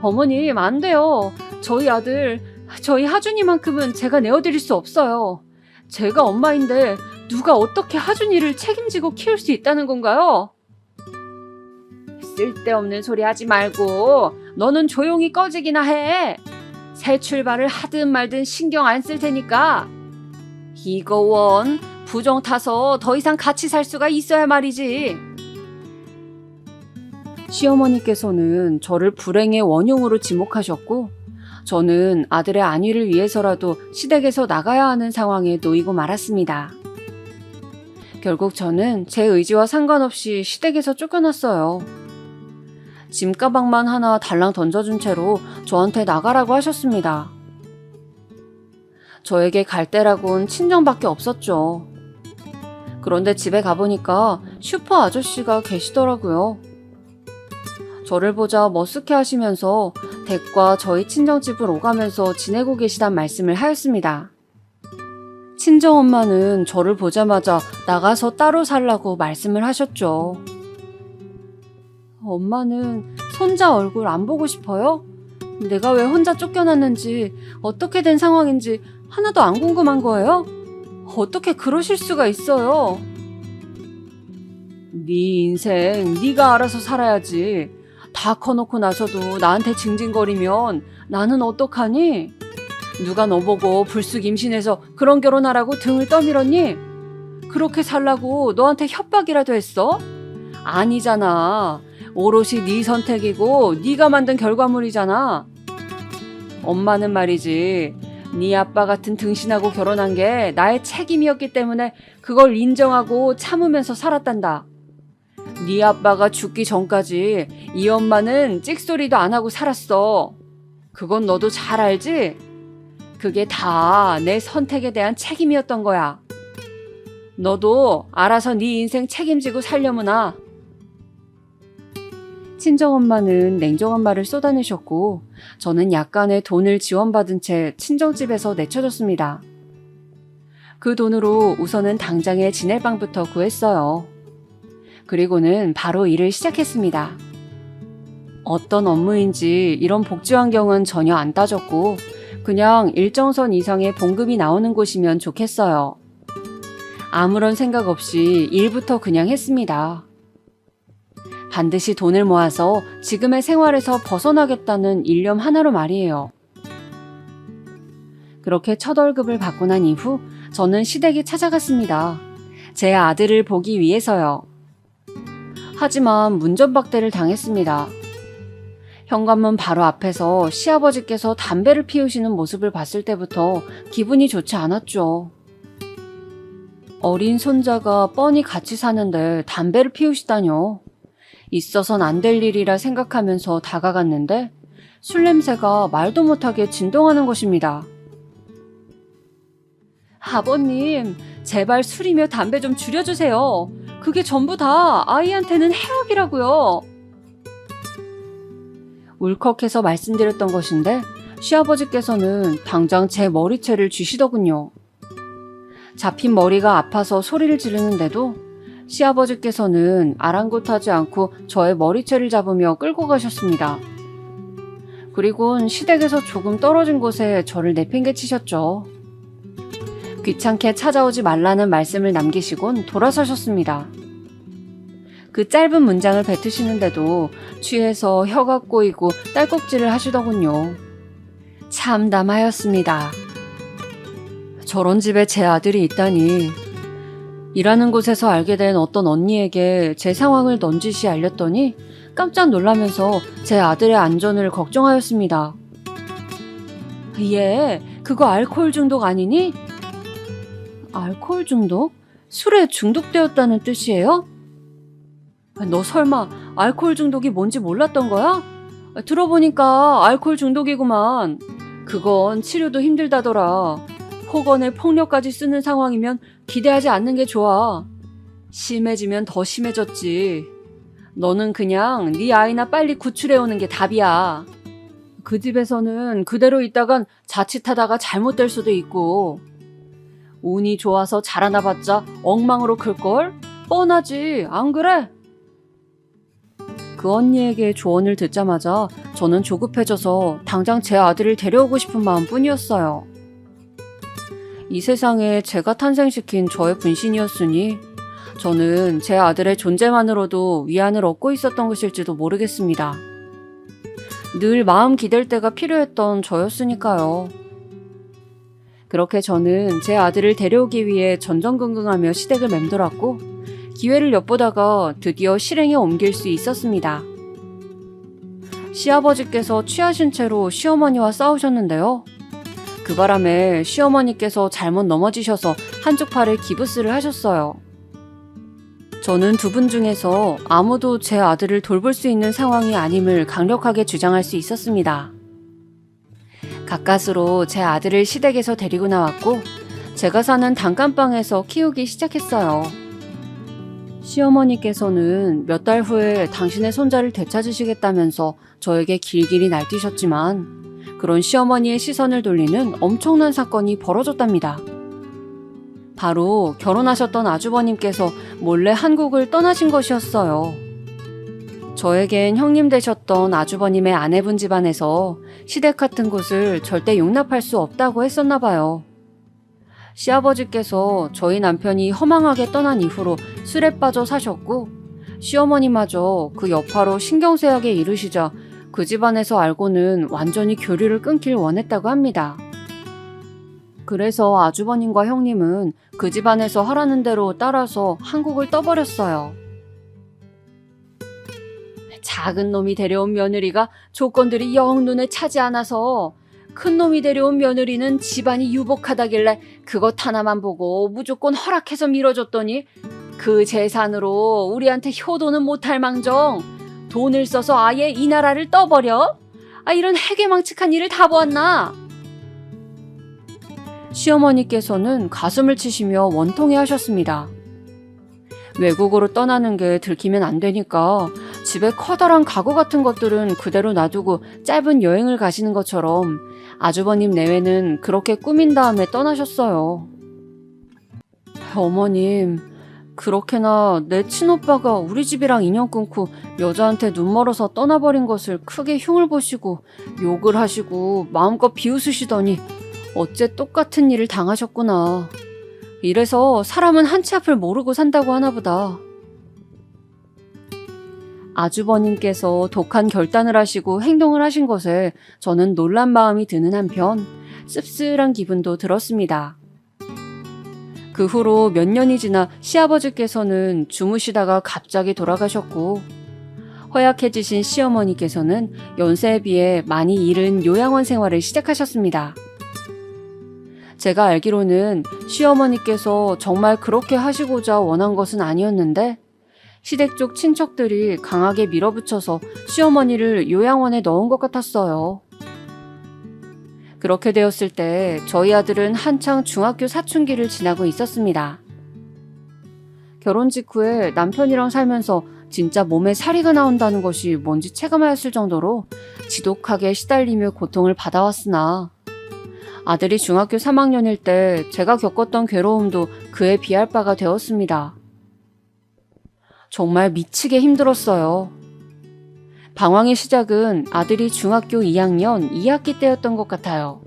어머님, 안 돼요. 저희 아들, 저희 하준이만큼은 제가 내어드릴 수 없어요. 제가 엄마인데 누가 어떻게 하준이를 책임지고 키울 수 있다는 건가요? 쓸데없는 소리 하지 말고 너는 조용히 꺼지기나 해. 새 출발을 하든 말든 신경 안 쓸 테니까. 이거 원 부정 타서 더 이상 같이 살 수가 있어야 말이지. 시어머니께서는 저를 불행의 원흉으로 지목하셨고 저는 아들의 안위를 위해서라도 시댁에서 나가야 하는 상황에 놓이고 말았습니다. 결국 저는 제 의지와 상관없이 시댁에서 쫓겨났어요. 짐가방만 하나 달랑 던져준 채로 저한테 나가라고 하셨습니다. 저에게 갈 데라곤 친정밖에 없었죠. 그런데 집에 가보니까 슈퍼 아저씨가 계시더라고요. 저를 보자 머쓱해 하시면서 댁과 저희 친정집을 오가면서 지내고 계시단 말씀을 하였습니다. 친정엄마는 저를 보자마자 나가서 따로 살라고 말씀을 하셨죠. 엄마는 손자 얼굴 안 보고 싶어요? 내가 왜 혼자 쫓겨났는지 어떻게 된 상황인지 하나도 안 궁금한 거예요? 어떻게 그러실 수가 있어요? 네 인생 네가 알아서 살아야지. 다 커놓고 나서도 나한테 징징거리면 나는 어떡하니? 누가 너보고 불쑥 임신해서 그런 결혼하라고 등을 떠밀었니? 그렇게 살라고 너한테 협박이라도 했어? 아니잖아. 오롯이 네 선택이고 네가 만든 결과물이잖아. 엄마는 말이지. 네 아빠 같은 등신하고 결혼한 게 나의 책임이었기 때문에 그걸 인정하고 참으면서 살았단다. 네 아빠가 죽기 전까지 이 엄마는 찍소리도 안 하고 살았어. 그건 너도 잘 알지? 그게 다 내 선택에 대한 책임이었던 거야. 너도 알아서 네 인생 책임지고 살려무나. 친정엄마는 냉정한 말을 쏟아내셨고 저는 약간의 돈을 지원받은 채 친정집에서 내쳐졌습니다. 그 돈으로 우선은 당장에 지낼 방부터 구했어요. 그리고는 바로 일을 시작했습니다. 어떤 업무인지 이런 복지 환경은 전혀 안 따졌고 그냥 일정선 이상의 봉급이 나오는 곳이면 좋겠어요. 아무런 생각 없이 일부터 그냥 했습니다. 반드시 돈을 모아서 지금의 생활에서 벗어나겠다는 일념 하나로 말이에요. 그렇게 첫 월급을 받고 난 이후 저는 시댁에 찾아갔습니다. 제 아들을 보기 위해서요. 하지만 문전박대를 당했습니다. 현관문 바로 앞에서 시아버지께서 담배를 피우시는 모습을 봤을 때부터 기분이 좋지 않았죠. 어린 손자가 뻔히 같이 사는데 담배를 피우시다뇨. 있어선 안 될 일이라 생각하면서 다가갔는데 술 냄새가 말도 못하게 진동하는 것입니다. 아버님, 제발 술이며 담배 좀 줄여주세요. 그게 전부 다 아이한테는 해악이라고요. 울컥해서 말씀드렸던 것인데 시아버지께서는 당장 제 머리채를 쥐시더군요. 잡힌 머리가 아파서 소리를 지르는데도 시아버지께서는 아랑곳하지 않고 저의 머리채를 잡으며 끌고 가셨습니다. 그리곤 시댁에서 조금 떨어진 곳에 저를 내팽개치셨죠. 귀찮게 찾아오지 말라는 말씀을 남기시곤 돌아서셨습니다. 그 짧은 문장을 뱉으시는데도 취해서 혀가 꼬이고 딸꾹질을 하시더군요. 참담하였습니다. 저런 집에 제 아들이 있다니. 일하는 곳에서 알게 된 어떤 언니에게 제 상황을 넌지시 알렸더니 깜짝 놀라면서 제 아들의 안전을 걱정하였습니다. 얘, 그거 알코올 중독 아니니? 알코올 중독? 술에 중독되었다는 뜻이에요? 너 설마 알코올 중독이 뭔지 몰랐던 거야? 들어보니까 알코올 중독이구만. 그건 치료도 힘들다더라. 폭언을 폭력까지 쓰는 상황이면 기대하지 않는 게 좋아. 심해지면 더 심해졌지. 너는 그냥 네 아이나 빨리 구출해오는 게 답이야. 그 집에서는 그대로 있다간 자칫하다가 잘못될 수도 있고. 운이 좋아서 자라나봤자 엉망으로 클걸? 뻔하지, 안 그래? 그 언니에게 조언을 듣자마자 저는 조급해져서 당장 제 아들을 데려오고 싶은 마음뿐이었어요. 이 세상에 제가 탄생시킨 저의 분신이었으니 저는 제 아들의 존재만으로도 위안을 얻고 있었던 것일지도 모르겠습니다. 늘 마음 기댈 때가 필요했던 저였으니까요. 그렇게 저는 제 아들을 데려오기 위해 전전긍긍하며 시댁을 맴돌았고 기회를 엿보다가 드디어 실행에 옮길 수 있었습니다. 시아버지께서 취하신 채로 시어머니와 싸우셨는데요. 그 바람에 시어머니께서 잘못 넘어지셔서 한쪽 팔에 기부스를 하셨어요. 저는 두 분 중에서 아무도 제 아들을 돌볼 수 있는 상황이 아님을 강력하게 주장할 수 있었습니다. 가까스로 제 아들을 시댁에서 데리고 나왔고 제가 사는 단칸방에서 키우기 시작했어요. 시어머니께서는 몇 달 후에 당신의 손자를 되찾으시겠다면서 저에게 길길이 날뛰셨지만 그런 시어머니의 시선을 돌리는 엄청난 사건이 벌어졌답니다. 바로 결혼하셨던 아주버님께서 몰래 한국을 떠나신 것이었어요. 저에겐 형님 되셨던 아주버님의 아내분 집안에서 시댁 같은 곳을 절대 용납할 수 없다고 했었나 봐요. 시아버지께서 저희 남편이 허망하게 떠난 이후로 술에 빠져 사셨고 시어머니마저 그 여파로 신경쇠약에 이르시자 그 집안에서 알고는 완전히 교류를 끊길 원했다고 합니다. 그래서 아주버님과 형님은 그 집안에서 하라는 대로 따라서 한국을 떠버렸어요. 작은 놈이 데려온 며느리가 조건들이 영 눈에 차지 않아서 큰 놈이 데려온 며느리는 집안이 유복하다길래 그것 하나만 보고 무조건 허락해서 밀어줬더니 그 재산으로 우리한테 효도는 못할 망정 돈을 써서 아예 이 나라를 떠버려? 이런 해괴망측한 일을 다 보았나? 시어머니께서는 가슴을 치시며 원통해 하셨습니다. 외국으로 떠나는 게 들키면 안 되니까 집에 커다란 가구 같은 것들은 그대로 놔두고 짧은 여행을 가시는 것처럼 아주버님 내외는 그렇게 꾸민 다음에 떠나셨어요. 어머님, 그렇게나 내 친오빠가 우리 집이랑 인연 끊고 여자한테 눈 멀어서 떠나버린 것을 크게 흉을 보시고 욕을 하시고 마음껏 비웃으시더니 어째 똑같은 일을 당하셨구나. 이래서 사람은 한치 앞을 모르고 산다고 하나보다. 아주버님께서 독한 결단을 하시고 행동을 하신 것에 저는 놀란 마음이 드는 한편 씁쓸한 기분도 들었습니다. 그 후로 몇 년이 지나 시아버지께서는 주무시다가 갑자기 돌아가셨고 허약해지신 시어머니께서는 연세에 비해 많이 잃은 요양원 생활을 시작하셨습니다. 제가 알기로는 시어머니께서 정말 그렇게 하시고자 원한 것은 아니었는데 시댁 쪽 친척들이 강하게 밀어붙여서 시어머니를 요양원에 넣은 것 같았어요. 그렇게 되었을 때 저희 아들은 한창 중학교 사춘기를 지나고 있었습니다. 결혼 직후에 남편이랑 살면서 진짜 몸에 사리가 나온다는 것이 뭔지 체감하였을 정도로 지독하게 시달리며 고통을 받아왔으나 아들이 중학교 3학년일 때 제가 겪었던 괴로움도 그에 비할 바가 되었습니다. 정말 미치게 힘들었어요. 방황의 시작은 아들이 중학교 2학년 2학기 때였던 것 같아요.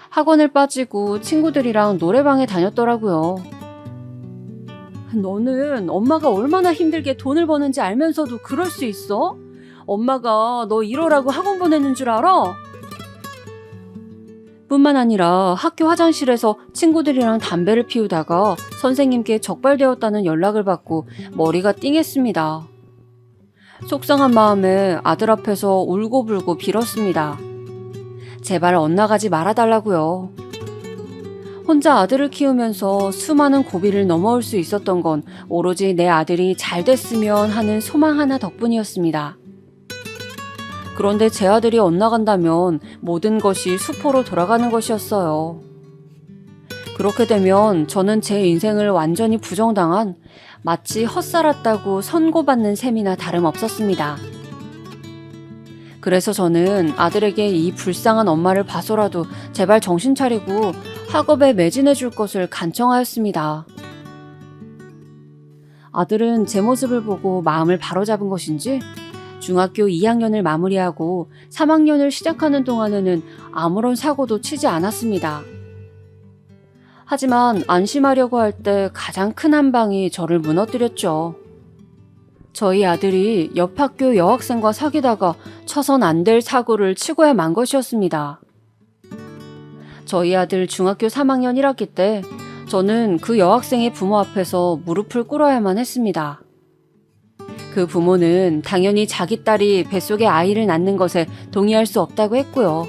학원을 빠지고 친구들이랑 노래방에 다녔더라고요. 너는 엄마가 얼마나 힘들게 돈을 버는지 알면서도 그럴 수 있어? 엄마가 너 이러라고 학원 보내는 줄 알아? 뿐만 아니라 학교 화장실에서 친구들이랑 담배를 피우다가 선생님께 적발되었다는 연락을 받고 머리가 띵했습니다. 속상한 마음에 아들 앞에서 울고불고 빌었습니다. 제발 엇나가지 말아달라고요. 혼자 아들을 키우면서 수많은 고비를 넘어올 수 있었던 건 오로지 내 아들이 잘 됐으면 하는 소망 하나 덕분이었습니다. 그런데 제 아들이 엇나간다면 모든 것이 수포로 돌아가는 것이었어요. 그렇게 되면 저는 제 인생을 완전히 부정당한 마치 헛살았다고 선고받는 셈이나 다름없었습니다. 그래서 저는 아들에게 이 불쌍한 엄마를 봐서라도 제발 정신 차리고 학업에 매진해 줄 것을 간청하였습니다. 아들은 제 모습을 보고 마음을 바로잡은 것인지 중학교 2학년을 마무리하고 3학년을 시작하는 동안에는 아무런 사고도 치지 않았습니다. 하지만 안심하려고 할 때 가장 큰 한 방이 저를 무너뜨렸죠. 저희 아들이 옆 학교 여학생과 사귀다가 쳐선 안 될 사고를 치고야 만 것이었습니다. 저희 아들 중학교 3학년 1학기 때 저는 그 여학생의 부모 앞에서 무릎을 꿇어야만 했습니다. 그 부모는 당연히 자기 딸이 뱃속에 아이를 낳는 것에 동의할 수 없다고 했고요.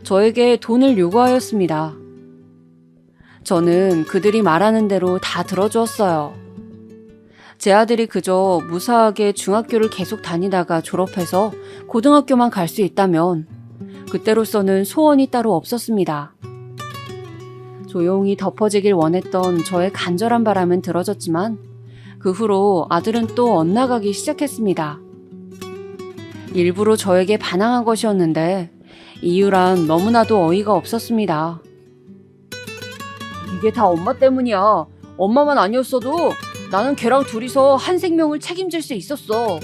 저에게 돈을 요구하였습니다. 저는 그들이 말하는 대로 다 들어주었어요. 제 아들이 그저 무사하게 중학교를 계속 다니다가 졸업해서 고등학교만 갈 수 있다면 그때로서는 소원이 따로 없었습니다. 조용히 덮어지길 원했던 저의 간절한 바람은 들어졌지만 그 후로 아들은 또 엇나가기 시작했습니다. 일부러 저에게 반항한 것이었는데 이유란 너무나도 어이가 없었습니다. 이게 다 엄마 때문이야. 엄마만 아니었어도 나는 걔랑 둘이서 한 생명을 책임질 수 있었어.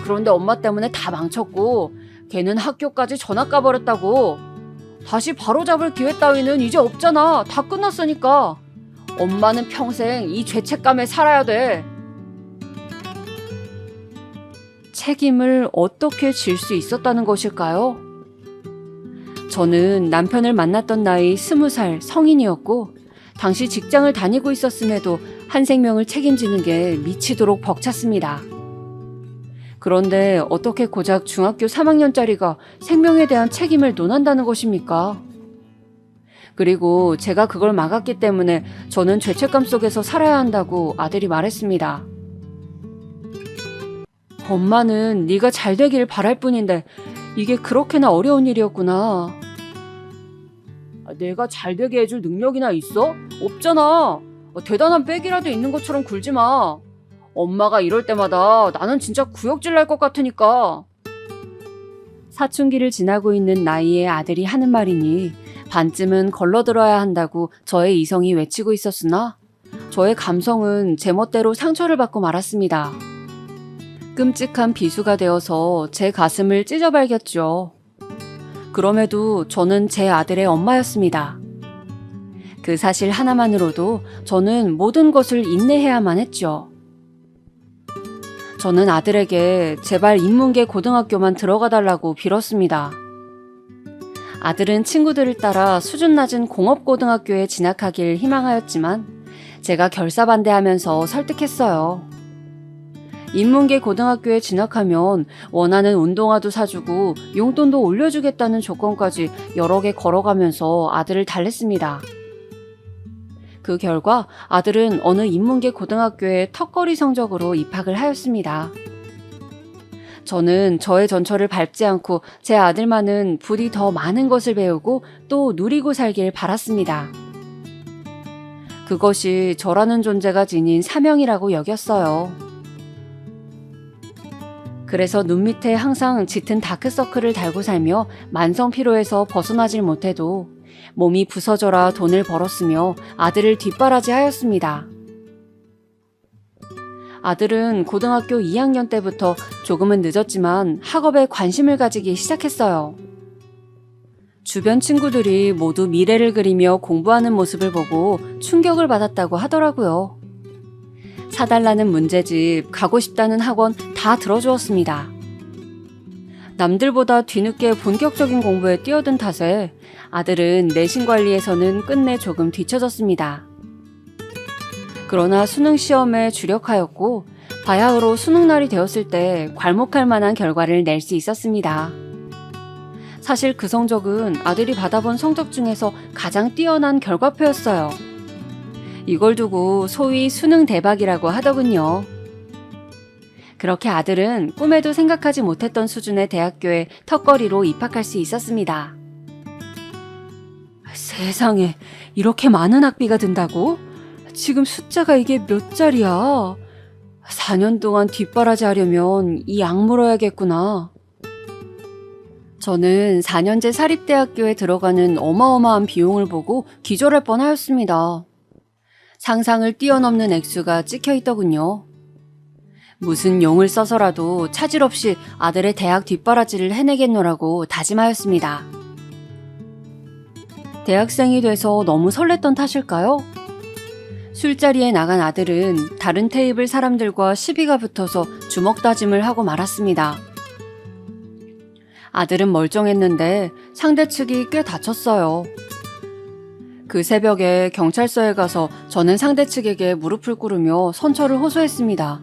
그런데 엄마 때문에 다 망쳤고 걔는 학교까지 전학 가버렸다고. 다시 바로잡을 기회 따위는 이제 없잖아. 다 끝났으니까. 엄마는 평생 이 죄책감에 살아야 돼. 책임을 어떻게 질 수 있었다는 것일까요? 저는 남편을 만났던 나이 20살 성인이었고 당시 직장을 다니고 있었음에도 한 생명을 책임지는 게 미치도록 벅찼습니다. 그런데 어떻게 고작 중학교 3학년짜리가 생명에 대한 책임을 논한다는 것입니까? 그리고 제가 그걸 막았기 때문에 저는 죄책감 속에서 살아야 한다고 아들이 말했습니다. 엄마는 네가 잘 되길 바랄 뿐인데 이게 그렇게나 어려운 일이었구나. 내가 잘 되게 해줄 능력이나 있어? 없잖아. 대단한 백이라도 있는 것처럼 굴지 마. 엄마가 이럴 때마다 나는 진짜 구역질 날 것 같으니까. 사춘기를 지나고 있는 나이에 아들이 하는 말이니 반쯤은 걸러들어야 한다고 저의 이성이 외치고 있었으나 저의 감성은 제멋대로 상처를 받고 말았습니다. 끔찍한 비수가 되어서 제 가슴을 찢어발겼죠. 그럼에도 저는 제 아들의 엄마였습니다. 그 사실 하나만으로도 저는 모든 것을 인내해야만 했죠. 저는 아들에게 제발 인문계 고등학교만 들어가 달라고 빌었습니다. 아들은 친구들을 따라 수준 낮은 공업고등학교에 진학하길 희망하였지만 제가 결사반대하면서 설득했어요. 인문계 고등학교에 진학하면 원하는 운동화도 사주고 용돈도 올려주겠다는 조건까지 여러 개 걸어가면서 아들을 달랬습니다. 그 결과 아들은 어느 인문계 고등학교에 턱걸이 성적으로 입학을 하였습니다. 저는 저의 전철을 밟지 않고 제 아들만은 부디 더 많은 것을 배우고 또 누리고 살길 바랐습니다. 그것이 저라는 존재가 지닌 사명이라고 여겼어요. 그래서 눈 밑에 항상 짙은 다크서클을 달고 살며 만성 피로에서 벗어나질 못해도 몸이 부서져라 돈을 벌었으며 아들을 뒷바라지하였습니다. 아들은 고등학교 2학년 때부터 조금은 늦었지만 학업에 관심을 가지기 시작했어요. 주변 친구들이 모두 미래를 그리며 공부하는 모습을 보고 충격을 받았다고 하더라고요. 사달라는 문제집, 가고 싶다는 학원 다 들어주었습니다. 남들보다 뒤늦게 본격적인 공부에 뛰어든 탓에 아들은 내신 관리에서는 끝내 조금 뒤처졌습니다. 그러나 수능 시험에 주력하였고 바야흐로 수능날이 되었을 때 괄목할 만한 결과를 낼 수 있었습니다. 사실 그 성적은 아들이 받아본 성적 중에서 가장 뛰어난 결과표였어요. 이걸 두고 소위 수능 대박이라고 하더군요. 그렇게 아들은 꿈에도 생각하지 못했던 수준의 대학교에 턱걸이로 입학할 수 있었습니다. 세상에, 이렇게 많은 학비가 든다고? 지금 숫자가 이게 몇 자리야? 4년 동안 뒷바라지 하려면 이 악 물어야겠구나. 저는 4년제 사립대학교에 들어가는 어마어마한 비용을 보고 기절할 뻔하였습니다. 상상을 뛰어넘는 액수가 찍혀 있더군요. 무슨 용을 써서라도 차질 없이 아들의 대학 뒷바라지를 해내겠노라고 다짐하였습니다. 대학생이 돼서 너무 설렜던 탓일까요? 술자리에 나간 아들은 다른 테이블 사람들과 시비가 붙어서 주먹 다짐을 하고 말았습니다. 아들은 멀쩡했는데 상대 측이 꽤 다쳤어요. 그 새벽에 경찰서에 가서 저는 상대 측에게 무릎을 꿇으며 선처를 호소했습니다.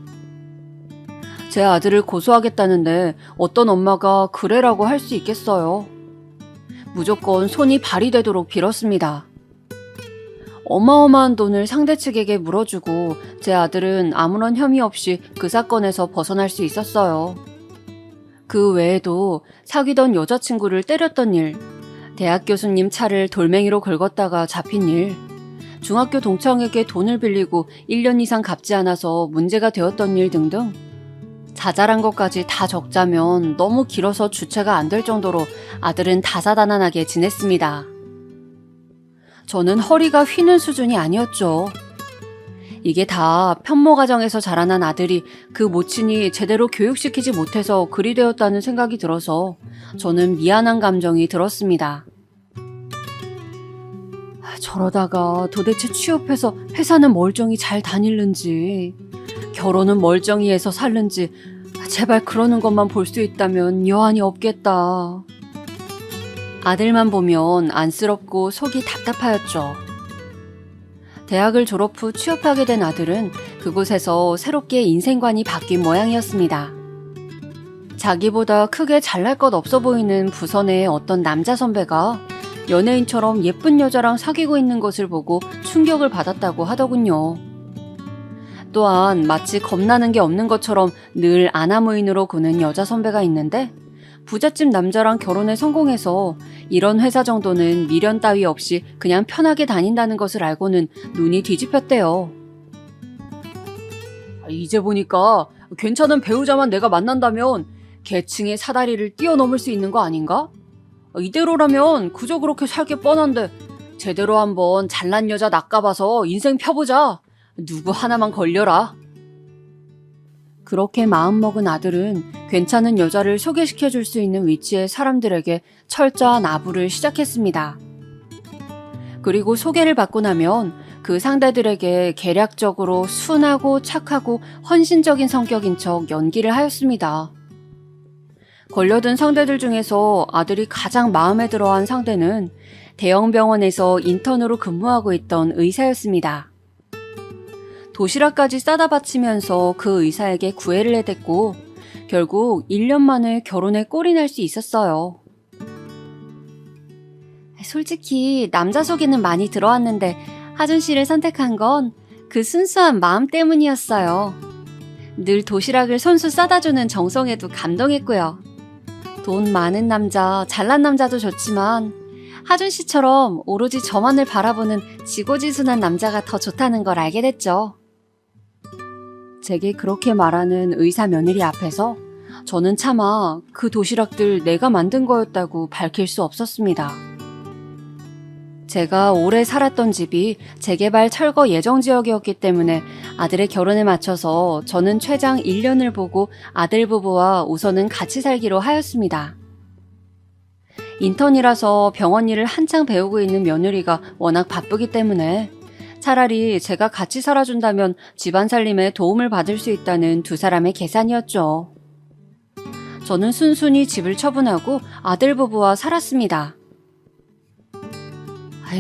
제 아들을 고소하겠다는데 어떤 엄마가 그래라고 할 수 있겠어요. 무조건 손이 발휘되도록 빌었습니다. 어마어마한 돈을 상대 측에게 물어주고 제 아들은 아무런 혐의 없이 그 사건에서 벗어날 수 있었어요. 그 외에도 사귀던 여자친구를 때렸던 일, 대학 교수님 차를 돌멩이로 긁었다가 잡힌 일, 중학교 동창에게 돈을 빌리고 1년 이상 갚지 않아서 문제가 되었던 일 등등 자잘한 것까지 다 적자면 너무 길어서 주체가 안 될 정도로 아들은 다사다난하게 지냈습니다. 저는 허리가 휘는 수준이 아니었죠. 이게 다 편모 가정에서 자라난 아들이 그 모친이 제대로 교육시키지 못해서 그리 되었다는 생각이 들어서 저는 미안한 감정이 들었습니다. 저러다가 도대체 취업해서 회사는 멀쩡히 잘 다닐는지 결혼은 멀쩡히 해서 살는지 제발 그러는 것만 볼 수 있다면 여한이 없겠다. 아들만 보면 안쓰럽고 속이 답답하였죠. 대학을 졸업 후 취업하게 된 아들은 그곳에서 새롭게 인생관이 바뀐 모양이었습니다. 자기보다 크게 잘날 것 없어 보이는 부서내의 어떤 남자 선배가 연예인처럼 예쁜 여자랑 사귀고 있는 것을 보고 충격을 받았다고 하더군요. 또한 마치 겁나는 게 없는 것처럼 늘 아나무인으로 구는 여자 선배가 있는데 부잣집 남자랑 결혼에 성공해서 이런 회사 정도는 미련 따위 없이 그냥 편하게 다닌다는 것을 알고는 눈이 뒤집혔대요. 이제 보니까 괜찮은 배우자만 내가 만난다면 계층의 사다리를 뛰어넘을 수 있는 거 아닌가? 이대로라면 그저 그렇게 살 게 뻔한데 제대로 한번 잘난 여자 낚아봐서 인생 펴보자. 누구 하나만 걸려라. 그렇게 마음먹은 아들은 괜찮은 여자를 소개시켜줄 수 있는 위치의 사람들에게 철저한 아부를 시작했습니다. 그리고 소개를 받고 나면 그 상대들에게 계략적으로 순하고 착하고 헌신적인 성격인 척 연기를 하였습니다. 걸려든 상대들 중에서 아들이 가장 마음에 들어한 상대는 대형 병원에서 인턴으로 근무하고 있던 의사였습니다. 도시락까지 싸다 바치면서 그 의사에게 구애를 해댔고 결국 1년 만에 결혼에 꼴이 날 수 있었어요. 솔직히 남자 소개는 많이 들어왔는데 하준 씨를 선택한 건 그 순수한 마음 때문이었어요. 늘 도시락을 손수 싸다 주는 정성에도 감동했고요. 돈 많은 남자, 잘난 남자도 좋지만 하준 씨처럼 오로지 저만을 바라보는 지고지순한 남자가 더 좋다는 걸 알게 됐죠. 제게 그렇게 말하는 의사 며느리 앞에서 저는 차마 그 도시락들 내가 만든 거였다고 밝힐 수 없었습니다. 제가 오래 살았던 집이 재개발 철거 예정 지역이었기 때문에 아들의 결혼에 맞춰서 저는 최장 1년을 보고 아들 부부와 우선은 같이 살기로 하였습니다. 인턴이라서 병원 일을 한창 배우고 있는 며느리가 워낙 바쁘기 때문에 차라리 제가 같이 살아준다면 집안 살림에 도움을 받을 수 있다는 두 사람의 계산이었죠. 저는 순순히 집을 처분하고 아들 부부와 살았습니다.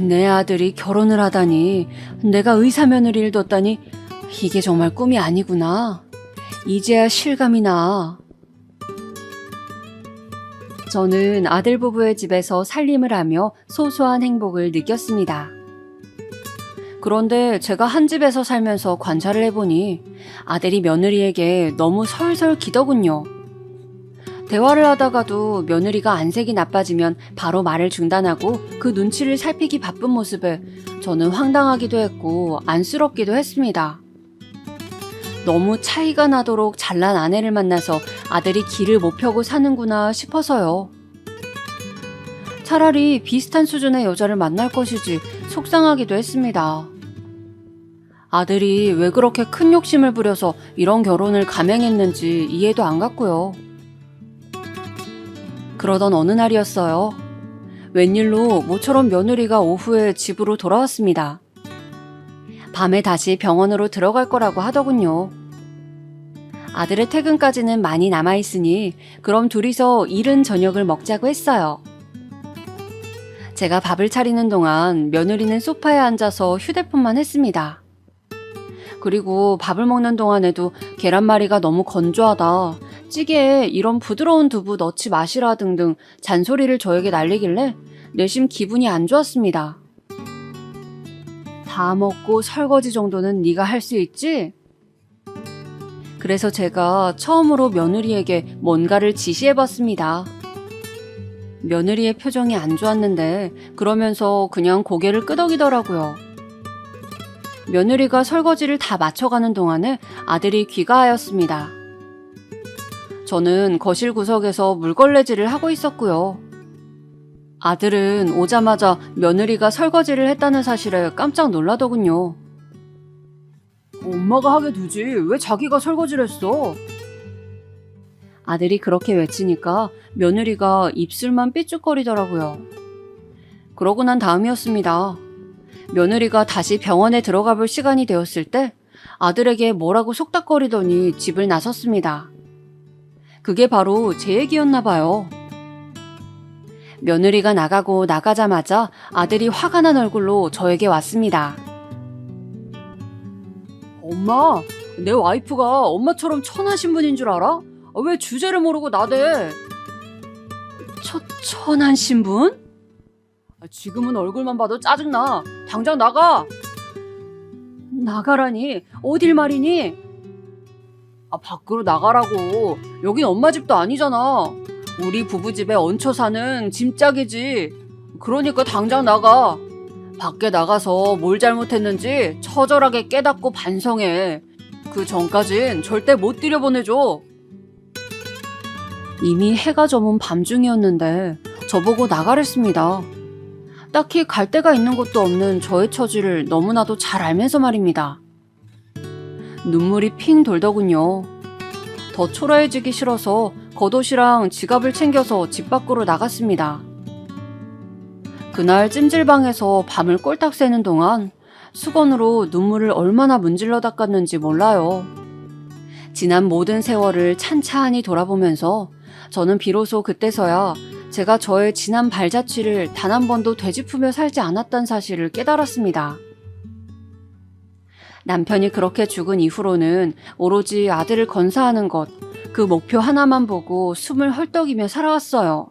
내 아들이 결혼을 하다니, 내가 의사 며느리를 뒀다니 이게 정말 꿈이 아니구나. 이제야 실감이 나. 저는 아들 부부의 집에서 살림을 하며 소소한 행복을 느꼈습니다. 그런데 제가 한 집에서 살면서 관찰을 해보니 아들이 며느리에게 너무 설설 기더군요. 대화를 하다가도 며느리가 안색이 나빠지면 바로 말을 중단하고 그 눈치를 살피기 바쁜 모습에 저는 황당하기도 했고 안쓰럽기도 했습니다. 너무 차이가 나도록 잘난 아내를 만나서 아들이 길을 못 펴고 사는구나 싶어서요. 차라리 비슷한 수준의 여자를 만날 것이지 속상하기도 했습니다. 아들이 왜 그렇게 큰 욕심을 부려서 이런 결혼을 감행했는지 이해도 안 갔고요. 그러던 어느 날이었어요. 웬일로 모처럼 며느리가 오후에 집으로 돌아왔습니다. 밤에 다시 병원으로 들어갈 거라고 하더군요. 아들의 퇴근까지는 많이 남아있으니 그럼 둘이서 이른 저녁을 먹자고 했어요. 제가 밥을 차리는 동안 며느리는 소파에 앉아서 휴대폰만 했습니다. 그리고 밥을 먹는 동안에도 계란말이가 너무 건조하다, 찌개에 이런 부드러운 두부 넣지 마시라 등등 잔소리를 저에게 날리길래 내심 기분이 안 좋았습니다. 다 먹고 설거지 정도는 네가 할 수 있지? 그래서 제가 처음으로 며느리에게 뭔가를 지시해봤습니다. 며느리의 표정이 안 좋았는데 그러면서 그냥 고개를 끄덕이더라고요. 며느리가 설거지를 다 마쳐가는 동안에 아들이 귀가하였습니다. 저는 거실 구석에서 물걸레질을 하고 있었고요. 아들은 오자마자 며느리가 설거지를 했다는 사실에 깜짝 놀라더군요. 엄마가 하게 두지 왜 자기가 설거지를 했어? 아들이 그렇게 외치니까 며느리가 입술만 삐죽거리더라고요. 그러고 난 다음이었습니다. 며느리가 다시 병원에 들어가 볼 시간이 되었을 때 아들에게 뭐라고 속닥거리더니 집을 나섰습니다. 그게 바로 제 얘기였나 봐요. 며느리가 나가고 나가자마자 아들이 화가 난 얼굴로 저에게 왔습니다. 엄마, 내 와이프가 엄마처럼 천한 신분인 줄 알아? 왜 주제를 모르고 나대? 천한 신분? 지금은 얼굴만 봐도 짜증나. 당장 나가. 나가라니? 어딜 말이니? 밖으로 나가라고. 여긴 엄마 집도 아니잖아. 우리 부부 집에 얹혀 사는 짐짝이지. 그러니까 당장 나가. 밖에 나가서 뭘 잘못했는지 처절하게 깨닫고 반성해. 그 전까진 절대 못 들여보내줘. 이미 해가 저문 밤중이었는데 저보고 나가랬습니다. 딱히 갈 데가 있는 것도 없는 저의 처지를 너무나도 잘 알면서 말입니다. 눈물이 핑 돌더군요. 더 초라해지기 싫어서 겉옷이랑 지갑을 챙겨서 집 밖으로 나갔습니다. 그날 찜질방에서 밤을 꼴딱 새는 동안 수건으로 눈물을 얼마나 문질러 닦았는지 몰라요. 지난 모든 세월을 찬찬히 돌아보면서 저는 비로소 그때서야 제가 저의 지난 발자취를 단 한 번도 되짚으며 살지 않았다는 사실을 깨달았습니다. 남편이 그렇게 죽은 이후로는 오로지 아들을 건사하는 것, 그 목표 하나만 보고 숨을 헐떡이며 살아왔어요.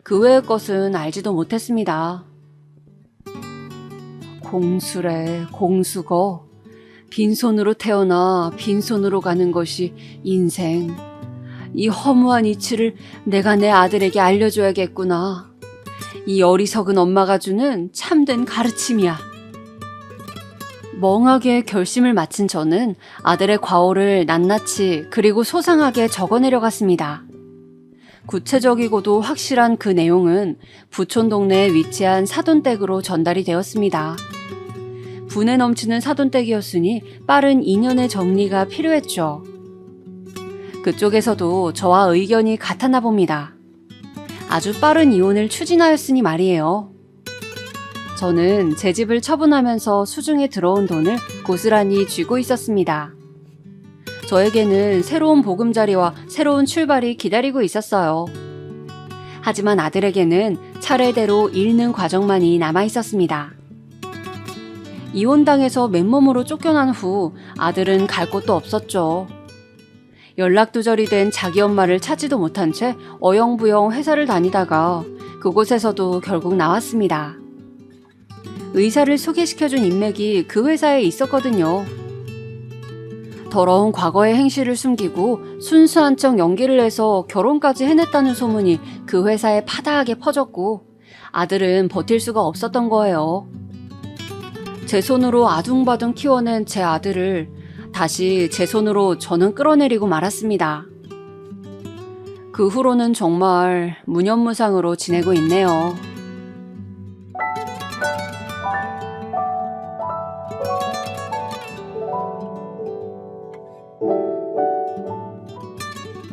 그 외의 것은 알지도 못했습니다. 공수래, 공수거. 빈손으로 태어나 빈손으로 가는 것이 인생. 이 허무한 이치를 내가 내 아들에게 알려줘야겠구나. 이 어리석은 엄마가 주는 참된 가르침이야. 멍하게 결심을 마친 저는 아들의 과오를 낱낱이 그리고 소상하게 적어내려갔습니다. 구체적이고도 확실한 그 내용은 부촌 동네에 위치한 사돈댁으로 전달이 되었습니다. 분에 넘치는 사돈댁이었으니 빠른 2년의 정리가 필요했죠. 그쪽에서도 저와 의견이 같았나 봅니다. 아주 빠른 이혼을 추진하였으니 말이에요. 저는 제 집을 처분하면서 수중에 들어온 돈을 고스란히 쥐고 있었습니다. 저에게는 새로운 보금자리와 새로운 출발이 기다리고 있었어요. 하지만 아들에게는 차례대로 잃는 과정만이 남아 있었습니다. 이혼당해서 맨몸으로 쫓겨난 후 아들은 갈 곳도 없었죠. 연락두절이 된 자기 엄마를 찾지도 못한 채 어영부영 회사를 다니다가 그곳에서도 결국 나왔습니다. 의사를 소개시켜준 인맥이 그 회사에 있었거든요. 더러운 과거의 행실을 숨기고 순수한 척 연기를 해서 결혼까지 해냈다는 소문이 그 회사에 파다하게 퍼졌고 아들은 버틸 수가 없었던 거예요. 제 손으로 아둥바둥 키워낸 제 아들을 다시 제 손으로 저는 끌어내리고 말았습니다. 그 후로는 정말 무념무상으로 지내고 있네요.